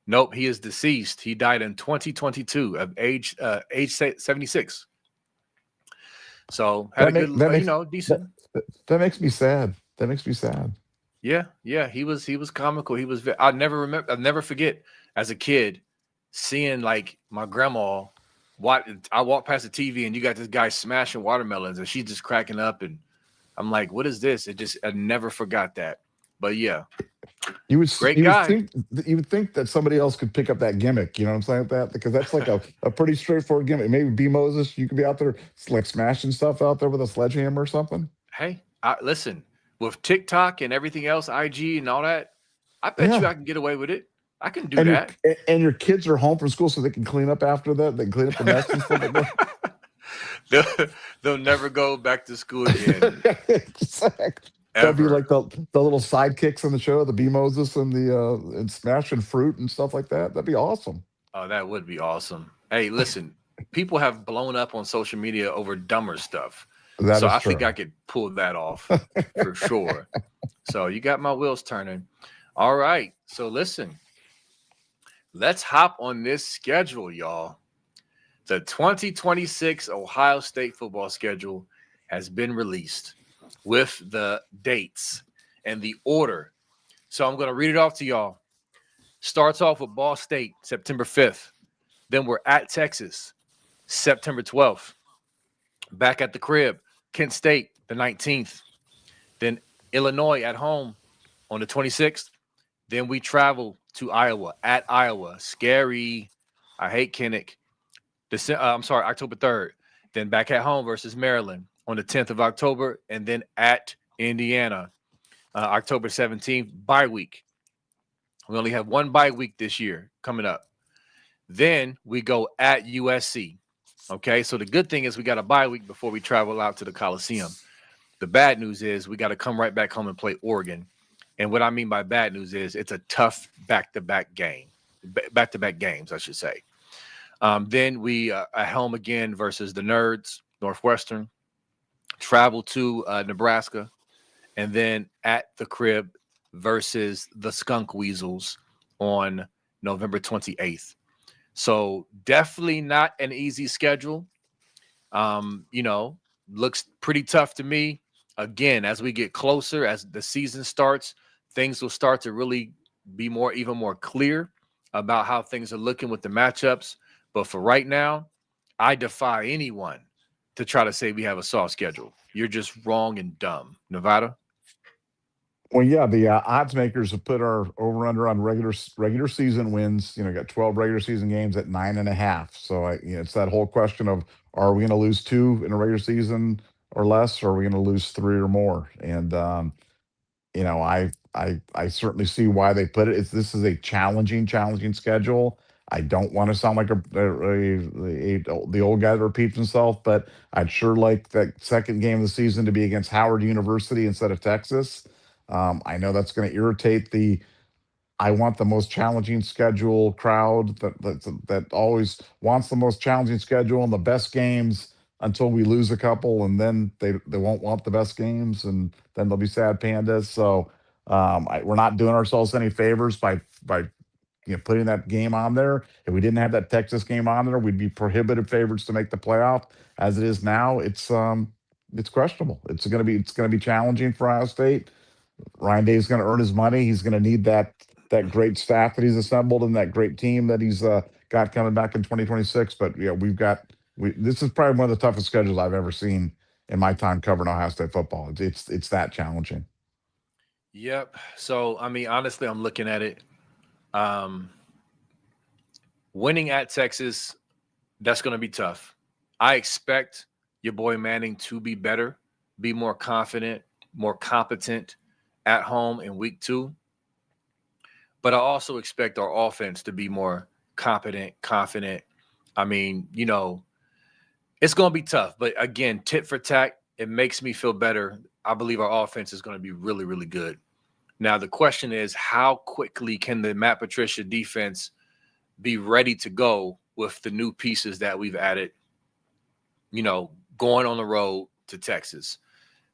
Nope, he is deceased. He died in 2022 of age 76. So had a That good, make that makes that decent. that makes me sad. That makes me sad. Yeah, yeah, he was comical. He was. I never remember. I never forget as a kid seeing like my grandma. What I walked past the TV and you got this guy smashing watermelons and she's just cracking up and I'm like, what is this? I never forgot that. But yeah, great guy. You would think that somebody else could pick up that gimmick. You know what I'm saying with that? Because that's like a pretty straightforward gimmick. Maybe B Moses, you could be out there like smashing stuff out there with a sledgehammer or something. Hey, listen, with TikTok and everything else, IG and all that, I bet you Yeah. I can get away with it. I can do And that. your kids are home from school so they can clean up after that. They can clean up the mess and stuff like that. they'll, they'll never go back to school again, Exactly. They'll be ever. like the little sidekicks on the show, the B Moses and the and smashing fruit and stuff like that. That'd be awesome. Oh, that would be awesome. Hey, listen, people have blown up on social media over dumber stuff. That So is I think true. I could pull that off for sure. So you got my wheels turning. All right. So listen, let's hop on this schedule, y'all. The 2026 Ohio State football schedule has been released with the dates and the order. So I'm going to read it off to y'all. Starts off with Ball State, September 5th. Then we're at Texas, September 12th. Back at the crib, Kent State, the 19th. Then Illinois at home on the 26th. Then we travel to Iowa, at Iowa. Scary. I hate Kinnick. I'm sorry, October 3rd. Then back at home versus Maryland on the 10th of October. And then at Indiana, October 17th, bye week. We only have one bye week this year coming up. Then we go at USC. Okay, so the good thing is we got a bye week before we travel out to the Coliseum. The bad news is we got to come right back home and play Oregon. And what I mean by bad news is it's a tough back-to-back game, back-to-back games, I should say. Then we at home again versus the Nerds, Northwestern. Travel to Nebraska, and then at the crib versus the Skunk Weasels on November 28th. So definitely not an easy schedule. You know, looks pretty tough to me. Again, as we get closer, as the season starts, things will start to really be even more clear about how things are looking with the matchups. But for right now, I defy anyone to try to say we have a soft schedule. You're just wrong and dumb. Nevada? Well, yeah, the odds makers have put our over under on regular season wins. Got 12 regular season games at 9.5. So it's that whole question of, are we going to lose two in a regular season or less, or are we going to lose three or more? And I certainly see why they put it. This is a challenging schedule. I don't want to sound like the old guy that repeats himself, but I'd sure like that second game of the season to be against Howard University instead of Texas. I know that's going to irritate the I want the most challenging schedule crowd that always wants the most challenging schedule and the best games until we lose a couple, and then they won't want the best games, and then they'll be sad pandas. So we're not doing ourselves any favors by putting that game on there. If we didn't have that Texas game on there, we'd be prohibitive favorites to make the playoff. As it is now, it's questionable. It's going to be challenging for Ohio State. Ryan Day's going to earn his money. He's going to need that great staff that he's assembled and that great team that he's got coming back in 2026. But yeah, this is probably one of the toughest schedules I've ever seen in my time covering Ohio State football. It's that challenging. Yep. So, I mean, honestly, I'm looking at it. Um, Winning at Texas, that's going to be tough. I expect your boy Manning to be better, be more confident, more competent at home in week 2. But I also expect our offense to be more competent, confident. I mean, it's going to be tough. But again, tit for tat, it makes me feel better. I believe our offense is going to be really, really good. Now, the question is, how quickly can the Matt Patricia defense be ready to go with the new pieces that we've added, going on the road to Texas?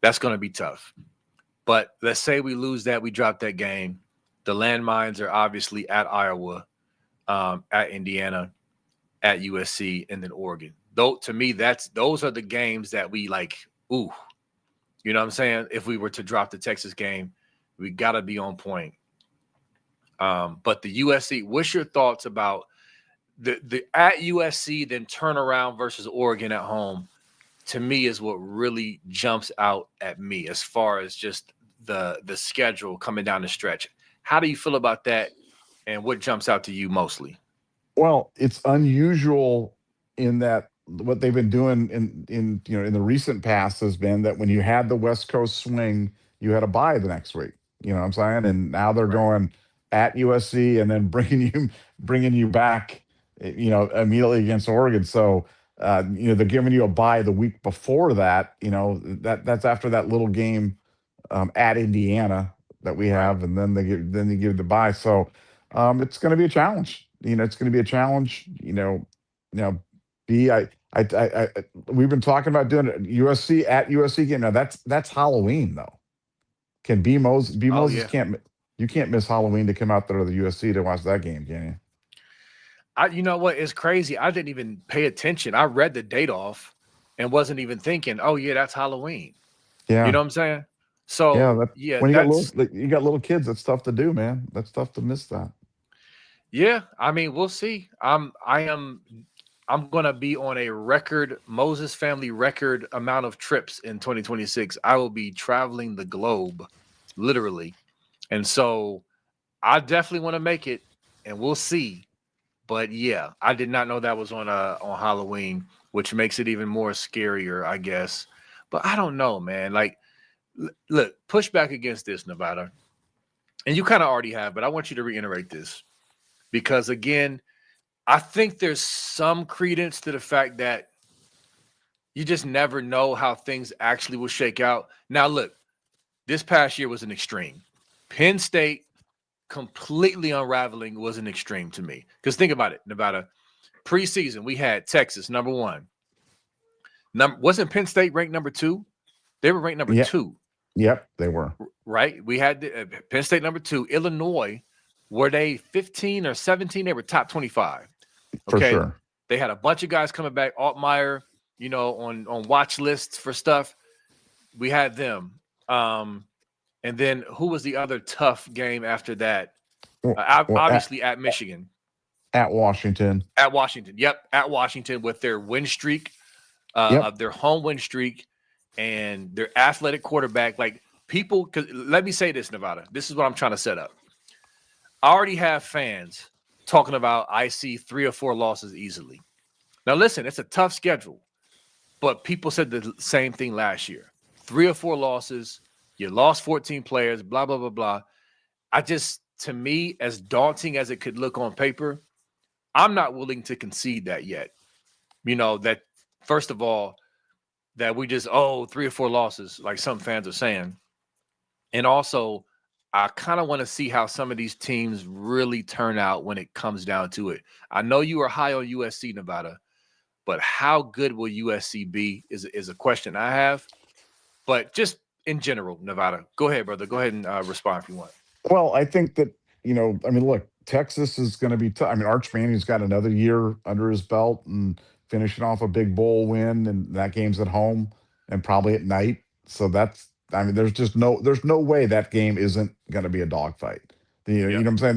That's going to be tough. But let's say we lose that, we drop that game. The landmines are obviously at Iowa, at Indiana, at USC, and then Oregon. Though to me, those are the games that we like. Ooh, you know what I'm saying? If we were to drop the Texas game, we got to be on point. But the USC, what's your thoughts about the at USC then turn around versus Oregon at home? To me, is what really jumps out at me as far as just the schedule coming down the stretch. How do you feel about that, and what jumps out to you mostly? Well, it's unusual in that what they've been doing in the recent past has been that when you had the West Coast swing, you had a bye the next week. You know what I'm saying? And now they're Right. going at USC and then bringing you back, immediately against Oregon. So they're giving you a bye the week before that. That's after that little game at Indiana that we Right. have, and then they give the bye. So it's going to be a challenge. It's going to be a challenge. B we've been talking about doing it USC at USC game. Now that's Halloween though. Can B Oh Moses yeah. can't you can't miss Halloween to come out there to the USC to watch that game, can you? You know what? It's crazy. I didn't even pay attention. I read the date off and wasn't even thinking, oh yeah, that's Halloween. You Yeah, know what I'm saying? yeah. So That yeah, when that's you got little kids, that's tough to do, man. That's tough to miss that. yeah. I mean, we'll see. I'm gonna be on a record Moses family record amount of trips in 2026. I will be traveling the globe, literally, and so I definitely want to make it, and we'll see. But yeah, I did not know that was on Halloween, which makes it even more scarier, I guess. But I don't know, man. Like, look, push back against this, Nevada, and you kind of already have, but I want you to reiterate this because again, I think there's some credence to the fact that you just never know how things actually will shake out. Now, look, this past year was an extreme. Penn State completely unraveling was an extreme to me. Because think about it, Nevada. Preseason, we had Texas number 1. Wasn't Penn State ranked number 2? They were ranked number Yeah, 2, yep, they were right? We had Penn State number 2. Illinois, were they 15 or 17? They were top 25. for Okay, sure. they had a bunch of guys coming back. Altmaier, on watch lists for stuff. We had them. And then who was the other tough game after that? Well, Obviously at Michigan, at Washington. at Washington. Yep, at Washington with their win streak, Yep, of their home win streak, and their athletic quarterback. Like people, because let me say this, Nevada. This is what I'm trying to set up. I already have fans talking about I see 3 or 4 losses easily. Now listen, it's a tough schedule, but people said the same thing last year. 3 or 4 losses, you lost 14 players, blah blah blah blah. To me, as daunting as it could look on paper, I'm not willing to concede that yet. That first of all, that we just 3 or 4 losses, like some fans are saying. And also, I kind of want to see how some of these teams really turn out when it comes down to it. I know you are high on USC, Nevada, but how good will USC be is a question I have. But just in general, Nevada, go ahead, brother. Go ahead and respond if you want. Well, I think that, I mean, look, Texas is going to be tough. I mean, Arch Manning's got another year under his belt and finishing off a big bowl win, and that game's at home and probably at night. So I mean, there's no way that game isn't going to be a dogfight. You Yep. know what I'm saying?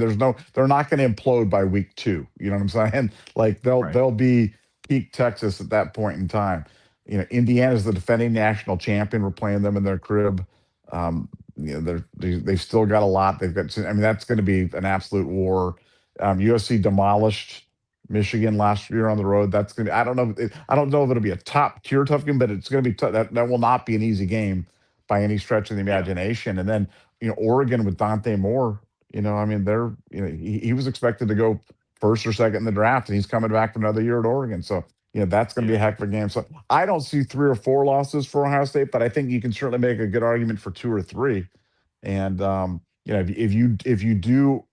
They're not going to implode by week 2. You know what I'm saying? Like Right. they'll be peak Texas at that point in time. Indiana's the defending national champion. We're playing them in their crib. Um, they've still got a lot. They've got. I mean, that's going to be an absolute war. USC demolished Michigan last year on the road. That's gonna. I don't know. I don't know if it'll be a top tier tough game, but it's gonna be tough. That will not be an easy game by any stretch of the Yeah. imagination. And then Oregon with Dante Moore. I mean, he was expected to go first or second in the draft, and he's coming back for another year at Oregon. So that's going to be a Yeah. heck of a game. So I don't see 3 or 4 losses for Ohio State, but I think you can certainly make a good argument for 2 or 3. And if you do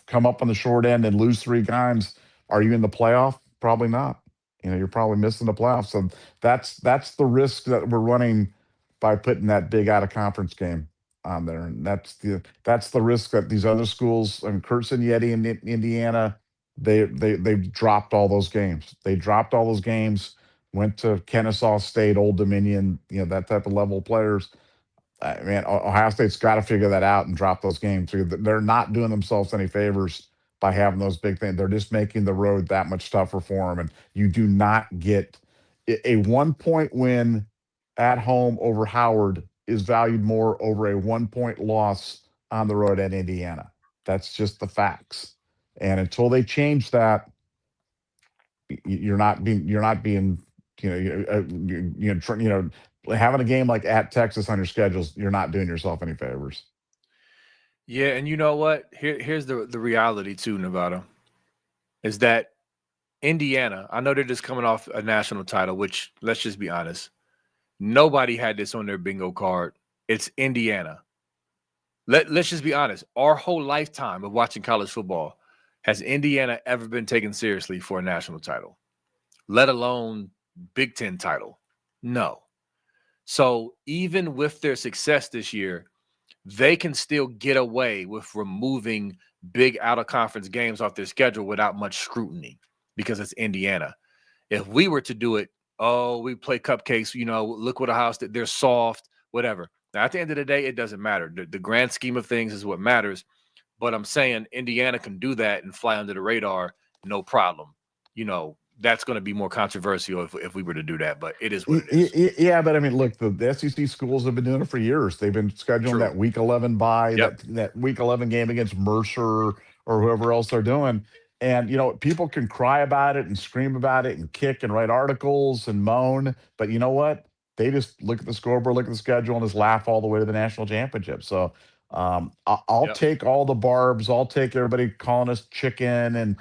come up on the short end and lose 3 times, are you in the playoff? Probably not. You're probably missing the playoffs. So that's the risk that we're running by putting that big out of conference game on there, and that's the risk that these other schools, and Kurtz and Yeti in Indiana, they've dropped all those games. They dropped all those games. Went to Kennesaw State, Old Dominion, that type of level of players. Man, Ohio State's got to figure that out and drop those games. They're not doing themselves any favors by having those big things. They're just making the road that much tougher for them. And you do not get a 1 point win at home over Howard is valued more over a 1 point loss on the road at Indiana. That's just the facts. And until they change that, you're not being having a game like at Texas on your schedules, you're not doing yourself any favors. Yeah, and you know what? Here's the reality too, Nevada, is that Indiana, I know they're just coming off a national title, which, let's just be honest, nobody had this on their bingo card. It's Indiana. Let's just be honest. Our whole lifetime of watching college football, has Indiana ever been taken seriously for a national title, let alone Big Ten title? No. So even with their success this year, they can still get away with removing big out of conference games off their schedule without much scrutiny because it's Indiana. If we were to do it, oh, we play cupcakes, look what a house that they're soft, whatever. Now, at the end of the day, it doesn't matter. The grand scheme of things is what matters. But I'm saying Indiana can do that and fly under the radar, no problem. That's going to be more controversial if we were to do that, but it is what it is. Yeah, but I mean, look, the SEC schools have been doing it for years. They've been scheduling True. that Week 11 bye, Yep. that Week 11 game against Mercer or whoever else they're doing. And people can cry about it and scream about it and kick and write articles and moan, but you know what? They just look at the scoreboard, look at the schedule, and just laugh all the way to the national championship. So I'll Yep. take all the barbs. I'll take everybody calling us chicken and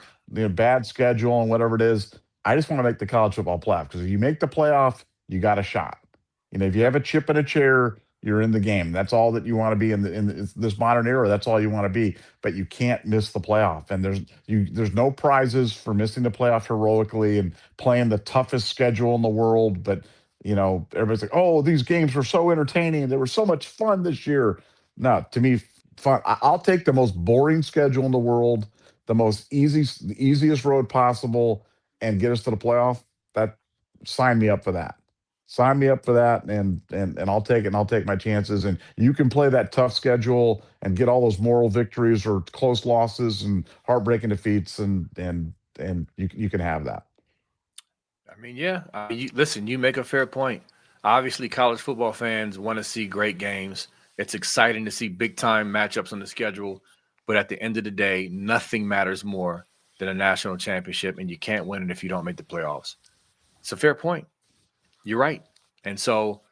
bad schedule and whatever it is. I just want to make the college football playoff, because if you make the playoff, you got a shot. If you have Yep. a chip in a chair, you're in the game. That's all that you want to be in this modern era. That's all you want to be. But you can't miss the playoff. And there's no prizes for missing the playoff heroically and playing the toughest schedule in the world. But everybody's like, "Oh, these games were so entertaining. They were so much fun this year." No, to me, fun. I'll take the most boring schedule in the world, the easiest road possible, and get us to the playoff. That Sign me up for that. Sign me up for that, and I'll take it. And I'll take my chances. And you can play that tough schedule and get all those moral victories or close losses and heartbreaking defeats, and you can have that. I mean, yeah. Listen, you make a fair point. Obviously, college football fans want to see great games. It's exciting to see big time matchups on the schedule. But at the end of the day, nothing matters more than a national championship, and you can't win it if you don't make the playoffs. It's a fair point. You're right. And so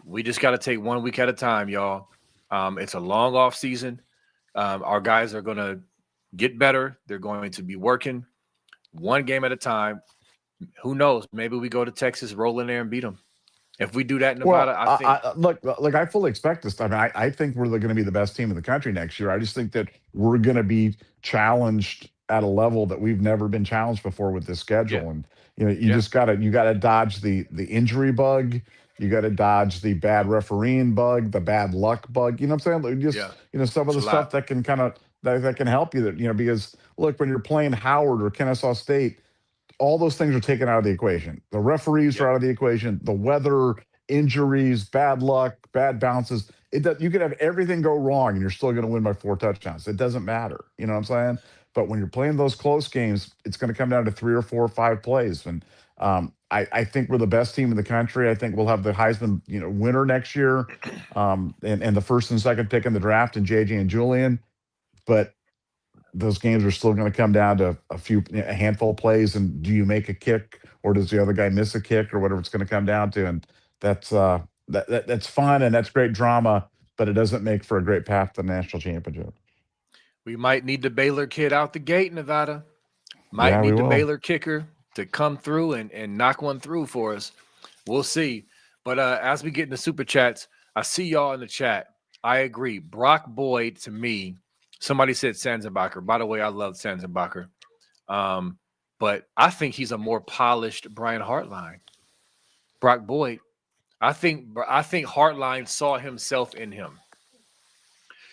we just got to take 1 week at a time, y'all. It's a long off season. Our guys are going to get better. They're going to be working one game at a time. Who knows? Maybe we go to Texas, roll in there, and beat them. If we do that in Nevada, Well, I think. look, I fully expect this. I mean, I think we're going to be the best team in the country next year. I just think that we're going to be challenged at a level that we've never been challenged before with this Yeah, schedule. And you yeah, just gotta dodge the injury bug. You got to dodge the bad yep, refereeing bug, the bad luck bug. You know what I'm saying? Like, just yeah. some of It's the a stuff lot. that can kind of that can help you. That because look, when you're playing Howard or Kennesaw State, all those things are taken out of the equation. The referees are Yep, out of the equation. The weather, injuries, bad luck, bad bounces. You could have everything go wrong and you're still going to win by 4 touchdowns. It doesn't matter. You know what I'm saying? But when you're playing those close games, it's going to come down to 3 or 4 or 5 plays. And I think we're the best team in the country. I think we'll have the Heisman winner next year, and the first and second pick in the draft in JJ and Julian. But those games are still going to come down to a handful of plays, and do you make a kick or does the other guy miss a kick or whatever it's going to come down to, and that's that's fun and that's great drama, but it doesn't make for a great path to the national championship. We might need the Baylor kid out the gate, Nevada. Might Yeah, we need the will. Baylor kicker to come through and knock one through for us. We'll see. But as we get into super chats, I see y'all in the chat. I agree. Brock Boyd, to me, somebody said Sanzenbacher. By the way, I love Sanzenbacher. But I think he's a more polished Brian Hartline. Brock Boyd. I think Hartline saw himself in him.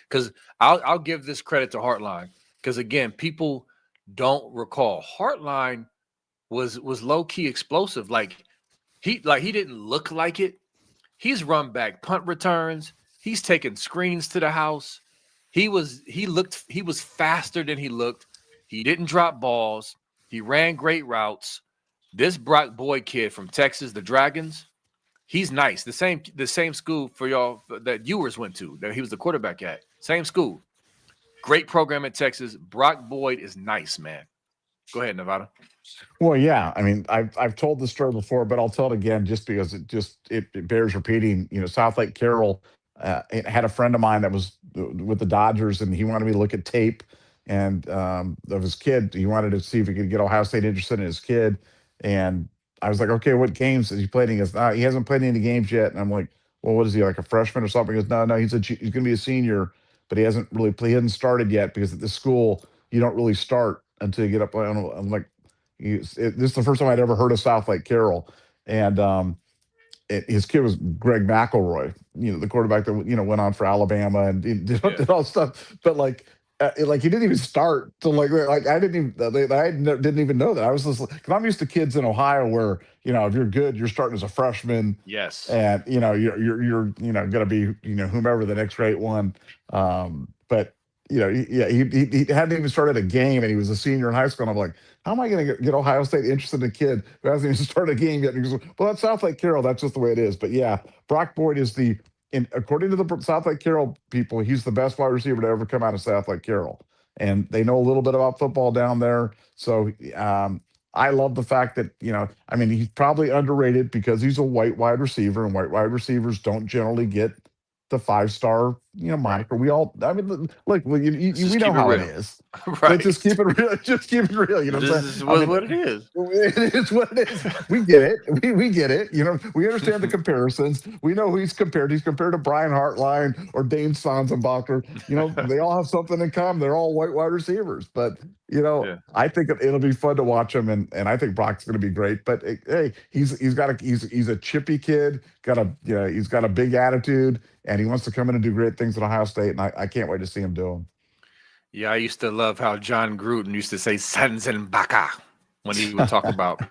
Because I'll give this credit to Hartline. Because again, people don't recall. Hartline was low key explosive. Like he didn't look like it. He's run back punt returns. He's taken screens to the house. He was faster than he looked. He didn't drop balls. He ran great routes. This Brock Boyd kid from Texas, the Dragons, he's nice. The same school for y'all that Ewers went to, that he was the quarterback at. Same school. Great program at Texas. Brock Boyd is nice, man. Go ahead, Nevada. Well, yeah. I mean, I've told this story before, but I'll tell it again just because it bears repeating. You know, South Lake Carroll it had a friend of mine that was with the Dodgers, and he wanted me to look at tape and of his kid. He wanted to see if he could get Ohio State interested in his kid, and I was like, okay, what games has he played? And he goes, he hasn't played any games yet. And I'm like, well, what is he, like a freshman or something? He goes, no, he's going to be a senior, but he hasn't really played. He hasn't started yet because at the school you don't really start until you get up. I'm like. This is the first time I'd ever heard of South Lake Carroll, and his kid was Greg McElroy, the quarterback that went on for Alabama and did all stuff. But like he didn't even start to like I didn't even didn't even know that. I was just because I'm used to kids in Ohio where if you're good, you're starting as a freshman. Yes, and you're going to be whomever the next great one. But he hadn't even started a game, and he was a senior in high school. And I'm like, how am I going to get Ohio State interested in a kid who hasn't even started a game yet? And he goes, well, that's South Lake Carroll. That's just the way it is. But yeah, Brock Boyd is according to the South Lake Carroll people, he's the best wide receiver to ever come out of South Lake Carroll. And they know a little bit about football down there. So I love the fact that, he's probably underrated because he's a white wide receiver, and white wide receivers don't generally get the 5-star, moniker. Right. We all, look, we know how it is. Right. Let's just keep it real. Just keep it real. You know what I'm saying? This is what it is. It is what it is. We get it. We get it. We understand the comparisons. We know who he's compared. He's compared to Brian Hartline or Dane Sanzenbacher. They all have something in common. They're all white wide receivers. But I think it'll be fun to watch him, and I think Brock's going to be great. But hey, he's a chippy kid. He's got a big attitude, and he wants to come in and do great things at Ohio State. And I can't wait to see him do them. Yeah, I used to love how John Gruden used to say Sanzenbacher when he would talk about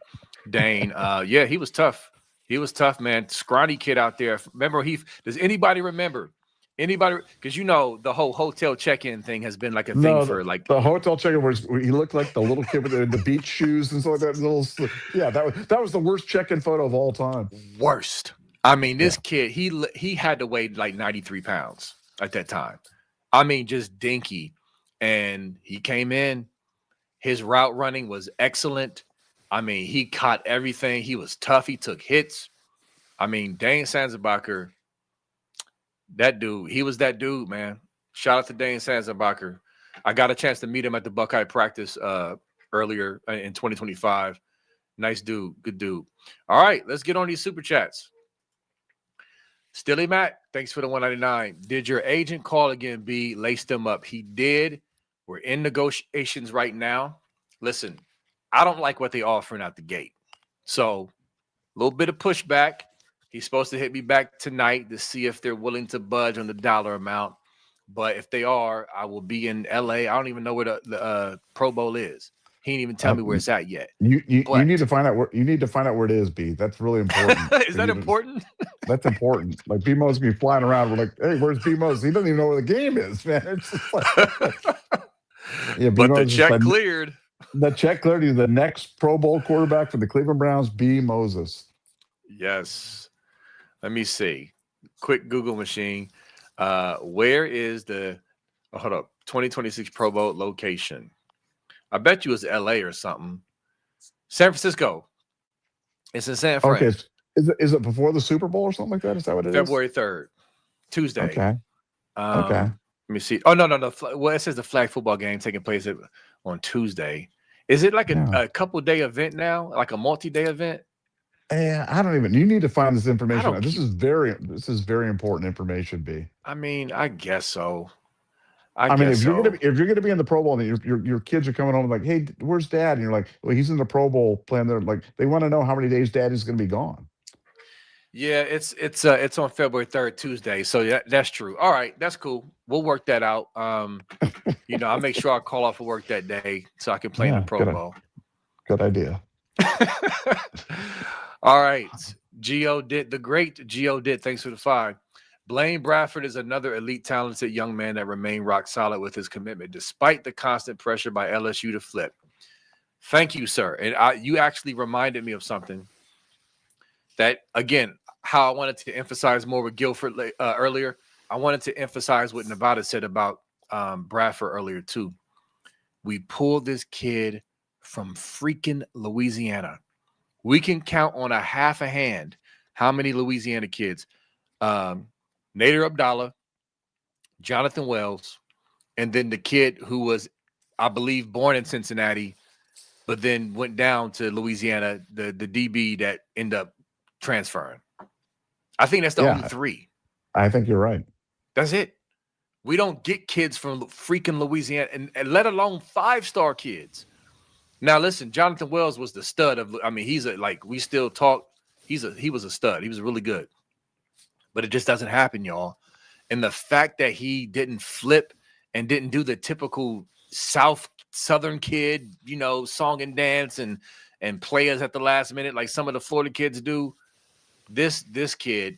Dane. Yeah, he was tough. He was tough, man. Scrawny kid out there. Remember, does anybody remember? Anybody? Because the whole hotel check-in thing has been like a thing for like the hotel check-in where he looked like the little kid with the beach shoes and stuff like that. That was the worst check-in photo of all time. Worst. I mean, this kid, he had to weigh like 93 pounds at that time. I mean, just dinky. And he came in. His route running was excellent. I mean, he caught everything. He was tough. He took hits. I mean, Dane Sanzenbacher, that dude, he was that dude, man. Shout out to Dane Sanzenbacher. I got a chance to meet him at the Buckeye practice earlier in 2025. Nice dude. Good dude. All right, let's get on these super chats. Stilly Matt, thanks for the 199. Did your agent call again, B? Lace them up. He did. We're in negotiations right now. Listen, I don't like what they're offering out the gate. So a little bit of pushback. He's supposed to hit me back tonight to see if they're willing to budge on the dollar amount. But if they are, I will be in LA. I don't even know where the Pro Bowl is. He didn't even tell me where it's at yet. You need to find out where it is, B. That's really important. Is that important? That's important. Like B Mo's gonna be flying around. We're like, hey, where's B Mo's? He doesn't even know where the game is, man. It's just like, yeah, but the check cleared. The check cleared. He's the next Pro Bowl quarterback for the Cleveland Browns, B. Moses. Yes. Let me see. Quick Google machine. Where is the hold up. 2026 Pro Bowl location. I bet you it's LA or something. San Francisco. It's in San Okay. Fran. Is it before the Super Bowl or something like that? Is that what it is? February 3rd, Tuesday. Okay. Okay. Let me see. Oh, no, no, no. Well, it says the flag football game taking place on Tuesday. Is it like Yeah. a couple day event now, like a multi-day event? I don't even. You need to find this I information. don't This keep. is very important information. B. I mean, I guess so. I I mean, guess so. if you're gonna be in the Pro Bowl, and your kids are coming home like, hey, where's Dad? And you're like, well, he's in the Pro Bowl playing there. Like, they want to know how many days Dad is going to be gone. Yeah, it's on February 3rd, Tuesday. So yeah, that's true. All right, that's cool. We'll work that out. I'll make sure I call off of work that day so I can play in the Yeah, Pro Bowl. good idea. All right. The great Geo did. Thanks for the 5. Blaine Bradford is another elite, talented young man that remained rock solid with his commitment, despite the constant pressure by LSU to flip. Thank you, sir. And you actually reminded me of something that, again, how I wanted to emphasize more with Guilford earlier. I wanted to emphasize what Nevada said about Bradford earlier, too. We pulled this kid from freaking Louisiana. We can count on a half a hand how many Louisiana kids. Nader Abdallah, Jonathan Wells, and then the kid who was, I believe, born in Cincinnati, but then went down to Louisiana, the DB that ended up transferring. I think that's the only 3. I think you're right. That's it. We don't get kids from freaking Louisiana, and let alone 5-star kids. Now, listen, Jonathan Wells was the stud of. I mean, we still talk. He was a stud. He was really good, but it just doesn't happen, y'all. And the fact that he didn't flip and didn't do the typical Southern kid, song and dance and play us at the last minute like some of the Florida kids do. This kid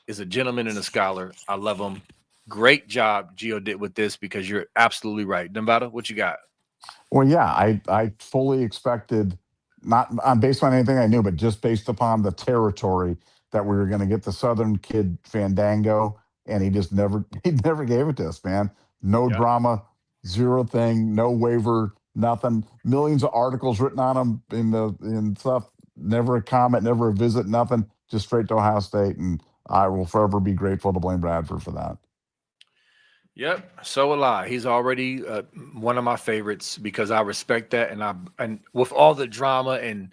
is a gentleman and a scholar. I love him. Great job, Gio did with this, because you're absolutely right. Nevada, what you got? Well, yeah, I fully expected, not based on anything I knew, but just based upon the territory, that we were going to get the Southern kid Fandango, and he never gave it to us, man. No drama, zero thing, no waiver, nothing. Millions of articles written on him in stuff. Never a comment, never a visit, nothing. Just straight to Ohio State, and I will forever be grateful to Blaine Bradford for that. Yep, so will I. He's already one of my favorites because I respect that, and with all the drama and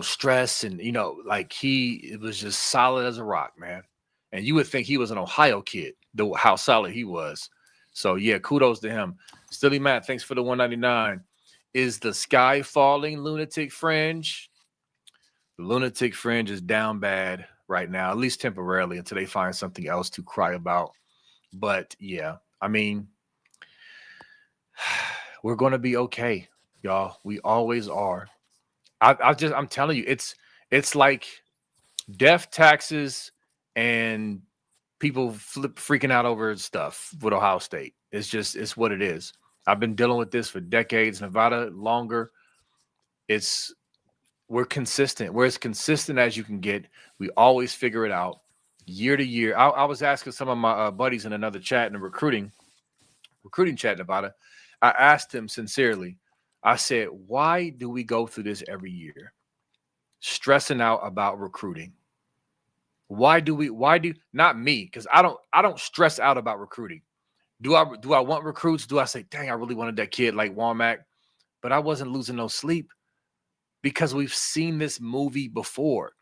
stress and it was just solid as a rock, man. And you would think he was an Ohio kid, how solid he was. So yeah, kudos to him. Stilly Matt, thanks for the 199. Is the sky falling, Lunatic Fringe? The Lunatic Fringe is down bad right now, at least temporarily, until they find something else to cry about. But yeah. I mean, we're going to be okay, y'all. We always are. I'm telling you, it's like death, taxes, and people freaking out over stuff with Ohio State. It's what it is. I've been dealing with this for decades. Nevada longer. We're consistent. We're as consistent as you can get. We always figure it out year to year. I was asking some of my buddies in another chat in the recruiting chat, Nevada. I asked him sincerely. I said, why do we go through this every year? Stressing out about recruiting. Why do not me? Because I don't stress out about recruiting. Do I want recruits? Do I say, dang, I really wanted that kid like Womack? But I wasn't losing no sleep because we've seen this movie before.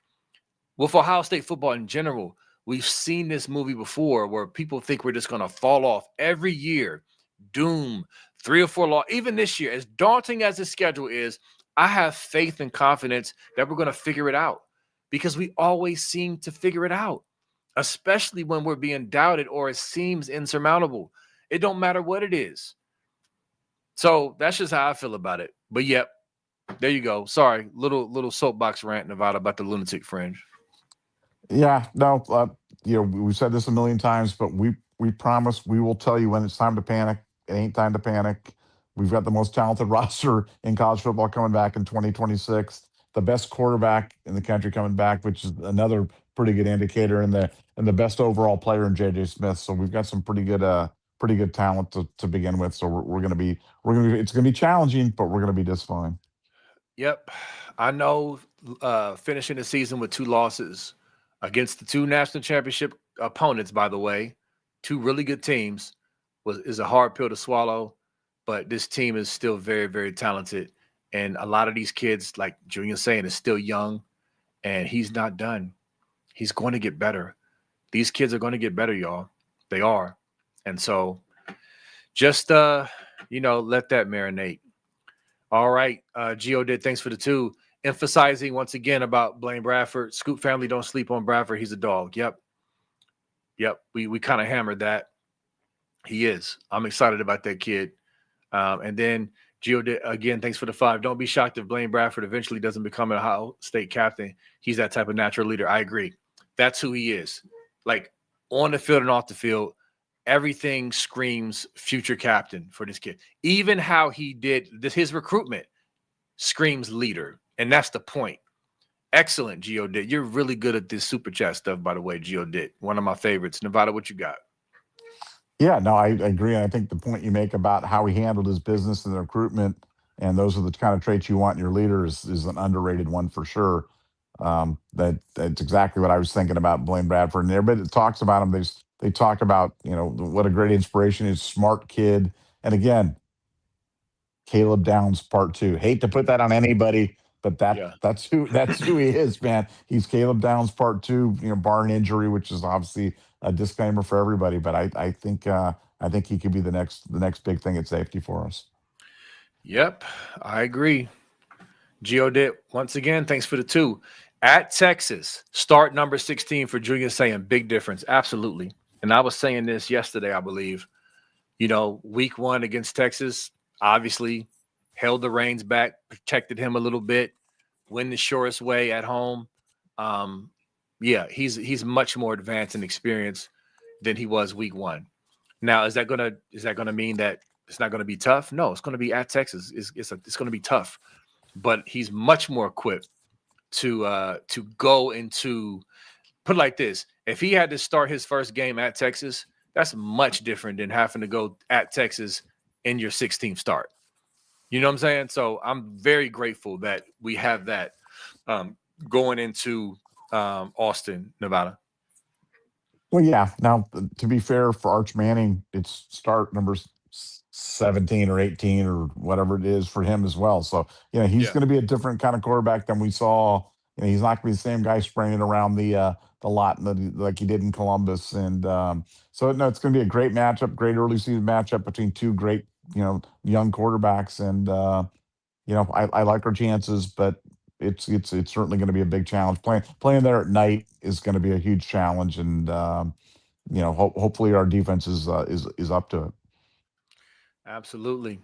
With Ohio State football in general, we've seen this movie before where people think we're just going to fall off every year. Doom, 3 or 4 loss. Even this year, as daunting as the schedule is, I have faith and confidence that we're going to figure it out because we always seem to figure it out, especially when we're being doubted or it seems insurmountable. It don't matter what it is. So that's just how I feel about it. But yep, there you go. Sorry, little soapbox rant, Nevada, about the Lunatic Fringe. Yeah, no, we've said this a million times, but we promise we will tell you when it's time to panic. It ain't time to panic. We've got the most talented roster in college football coming back in 2026. The best quarterback in the country coming back, which is another pretty good indicator, and the best overall player in JJ Smith. So we've got some pretty good pretty good talent to begin with. So we're going to be it's going to be challenging, but we're going to be just fine. Yep. I know finishing the season with two losses against the two national championship opponents, by the way, two really good teams, is a hard pill to swallow. But this team is still very, very talented. And a lot of these kids, like Junior saying, is still young and he's not done. He's going to get better. These kids are going to get better, y'all. They are. And so just let that marinate. All right. Gio did. Thanks for the two. Emphasizing once again about Blaine Bradford. Scoop family don't sleep on Bradford. He's a dog. Yep. Yep. We kind of hammered that. He is. I'm excited about that kid. And then Gio did again. Thanks for the five. Don't be shocked if Blaine Bradford eventually doesn't become an Ohio State captain. He's that type of natural leader. I agree. That's who he is. Like on the field and off the field, everything screams future captain for this kid. Even how he did this, his recruitment screams leader. And that's the point. Excellent, Gio did. You're really good at this super chat stuff, by the way, Gio did. One of my favorites. Nevada, what you got? Yeah, no, I agree. And I think the point you make about how he handled his business and the recruitment, and those are the kind of traits you want in your leader, is an underrated one for sure. That's exactly what I was thinking about Blaine Bradford. And everybody that talks about him, they talk about what a great inspiration is, smart kid. And again, Caleb Downs part two. Hate to put that on anybody, but Yeah. that's who he is, man. He's Caleb Downs part two. Barring injury, which is obviously a disclaimer for everybody. But I think he could be the next big thing at safety for us. Yep. I agree. Gio did. Once again, thanks for the two. At Texas, start number 16 for Julian saying big difference. Absolutely. And I was saying this yesterday, I believe. Week one against Texas, obviously held the reins back, protected him a little bit, win the shortest way at home. Yeah, he's much more advanced and experienced than he was week one. Now, is that gonna mean that it's not gonna be tough? No, it's gonna be at Texas. It's gonna be tough, but he's much more equipped to go into, put it like this. If he had to start his first game at Texas, that's much different than having to go at Texas in your 16th start. You know what I'm saying? So I'm very grateful that we have that um, going into Austin, Nevada. Well, yeah. Now, to be fair, for Arch Manning, it's start number 17 or 18 or whatever it is for him as well. So, he's Yeah. going to be a different kind of quarterback than we saw. He's not going to be the same guy spraying around the lot like he did in Columbus. And so, no, it's going to be a great matchup, great early season matchup between two great, young quarterbacks. And I like our chances, but it's certainly going to be a big challenge. Playing there at night is going to be a huge challenge, and hopefully our defense is up to it. Absolutely.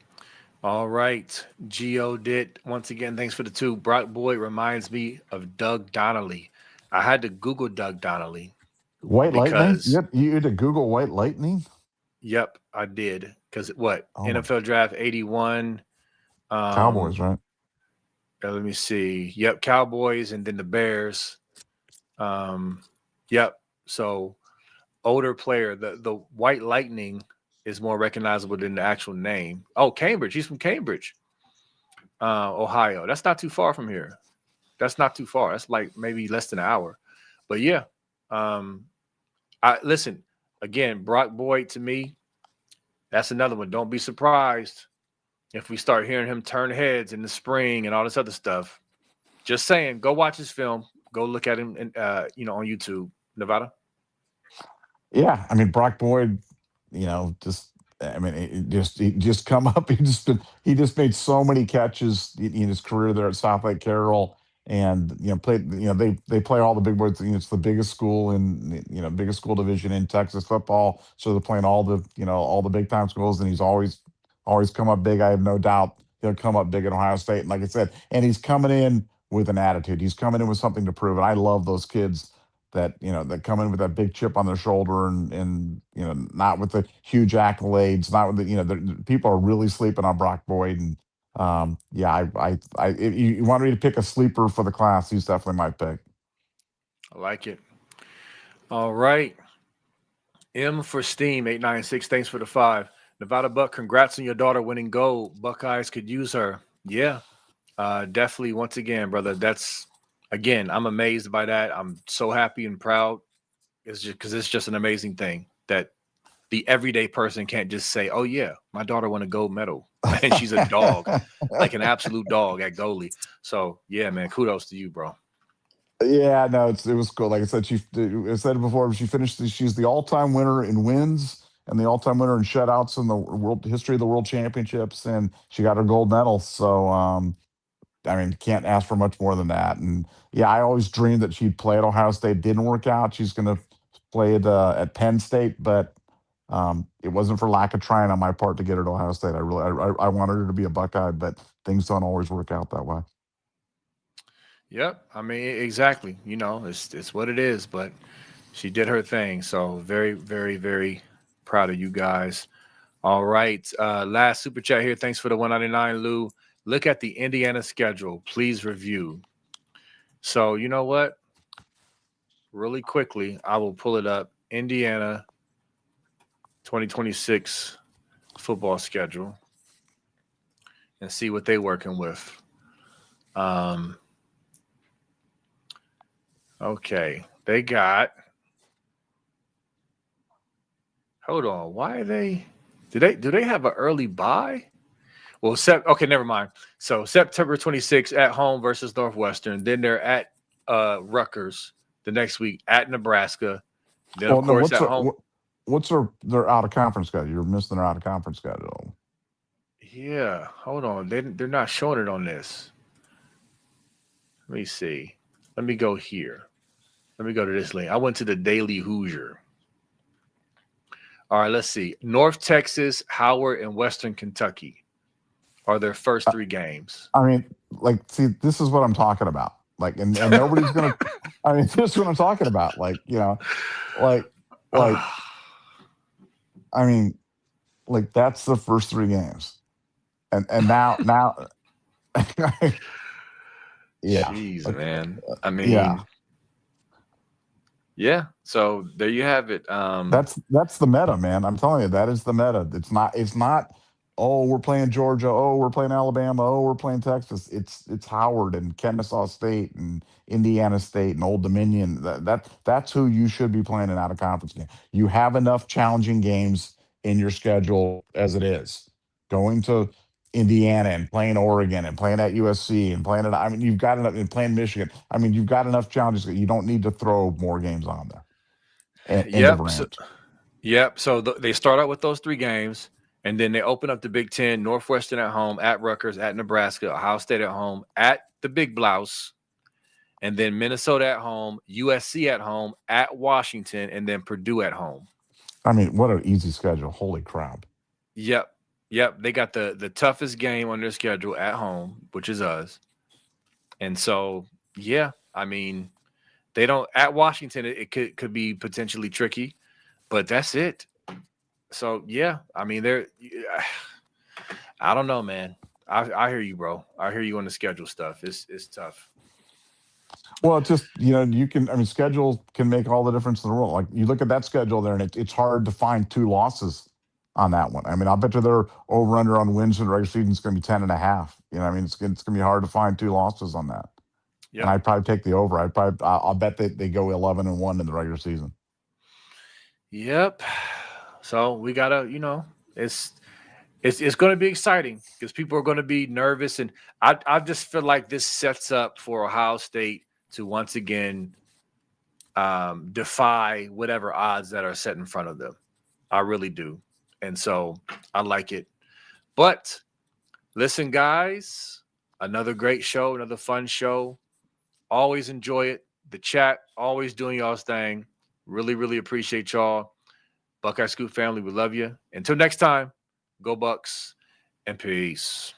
All right. Geo did once again. Thanks for the two. Brock Boyd reminds me of Doug Donnelly. I had to Google Doug Donnelly White Lightning. because, Yep, you had to Google White Lightning. yep, I did. Because what? Oh my, NFL draft 81. Cowboys, Um, right? let me see. Yep, Cowboys and then the Bears. Um, yep. So older player. The White Lightning is more recognizable than the actual name. Oh, Cambridge. He's from Cambridge, Ohio. That's not too far from here. That's not too far. That's like maybe less than an hour. But yeah, um, I listen again. Brock Boyd to me, that's another one. Don't be surprised if we start hearing him turn heads in the spring and all this other stuff. Just saying, go watch his film. Go look at him, and on YouTube, Nevada. Yeah, I mean Brock Boyd, just I mean, he just come up. He just made so many catches in his career there at South Lake Carroll, and played. They play all the big boys. It's the biggest school in biggest school division in Texas football. So they're playing all the big time schools, and he's always come up big. I have no doubt he'll come up big at Ohio State. And like I said, and he's coming in with an attitude. He's coming in with something to prove. And I love those kids that come in with that big chip on their shoulder, and not with the huge accolades, not with people are really sleeping on Brock Boyd. And yeah, if you want me to pick a sleeper for the class, he's definitely my pick. I like it. All right. M for Steam 896. Thanks for the 5. Nevada Buck, congrats on your daughter winning gold. Buckeyes could use her. Yeah, definitely. Once again, brother, that's again. I'm amazed by that. I'm so happy and proud. It's just because it's just an amazing thing that the everyday person can't just say, "Oh yeah, my daughter won a gold medal and she's a dog, like an absolute dog at goalie." So yeah, man, kudos to you, bro. Yeah, no, it was cool. Like I said, I said it before. She's the all-time winner in wins and the all-time winner in shutouts in the world history of the World Championships, and she got her gold medal. So, I mean, can't ask for much more than that. And yeah, I always dreamed that she'd play at Ohio State. Didn't work out. She's going to play at Penn State, but it wasn't for lack of trying on my part to get her to Ohio State. I wanted her to be a Buckeye, but things don't always work out that way. Yep. I mean, exactly. It's what it is, but she did her thing. So very, very, very proud of you guys. All right. Last super chat here. Thanks for the 199, Lou. Look at the Indiana schedule. Please review. So you know what? Really quickly, I will pull it up. Indiana 2026 football schedule and see what they're working with. Okay. They got. Hold on. Why are they? Do they have an early bye? Well, okay, never mind. So September 26th at home versus Northwestern. Then they're at Rutgers the next week at Nebraska. Then of Well, no, course at home. what's their out of conference schedule? You're missing their out of conference schedule. Yeah, hold on. They're not showing it on this. Let me see. Let me go here. Let me go to this link. I went to the Daily Hoosier. All right, let's see. North Texas, Howard, and Western Kentucky are their first 3 games. I mean, like, see, this is what I'm talking about. Like, and nobody's gonna. I mean, this is what I'm talking about. Like, like, I mean, like that's the first 3 games, and now, yeah, Jeez, like, man. I mean, yeah, yeah. So there you have it. that's the meta, man. I'm telling you, that is the meta. It's not. Oh, we're playing Georgia. Oh, we're playing Alabama. Oh, we're playing Texas. It's Howard and Kennesaw State and Indiana State and Old Dominion. That's who you should be playing an out of conference game. You have enough challenging games in your schedule as it is. Going to Indiana and playing Oregon and playing at USC and playing it. I mean, you've got enough and playing Michigan. I mean, you've got enough challenges. You don't need to throw more games on there. End of Yep. So, rant. yep. So they start out with those 3 games, and then they open up the Big Ten: Northwestern at home, at Rutgers, at Nebraska, Ohio State at home, at the Big Blouse, and then Minnesota at home, USC at home, at Washington, and then Purdue at home. I mean, what an easy schedule. Holy crap. Yep. Yep. They got the toughest game on their schedule at home, which is us. And so, yeah, I mean, they don't at Washington, it could be potentially tricky, but that's it. So yeah, I mean, I don't know, man. I hear you, bro. I hear you on the schedule stuff. It's tough. Well, it's just, you can, I mean, schedule can make all the difference in the world. Like you look at that schedule there and it's hard to find 2 losses on that one. I mean, I bet you their over under on wins in the regular season is going to be 10.5. I mean, it's going to be hard to find 2 losses on that. Yep. And I'd probably take the over. I'll bet they go 11-1 in the regular season. Yep. So we gotta, it's going to be exciting because people are going to be nervous, and I just feel like this sets up for Ohio State to once again defy whatever odds that are set in front of them. I really do, and so I like it. But listen, guys, another great show, another fun show. Always enjoy it. The chat, always doing y'all's thing. Really, really appreciate y'all. Buckeye Scoop family, we love you. Until next time, go Bucks and peace.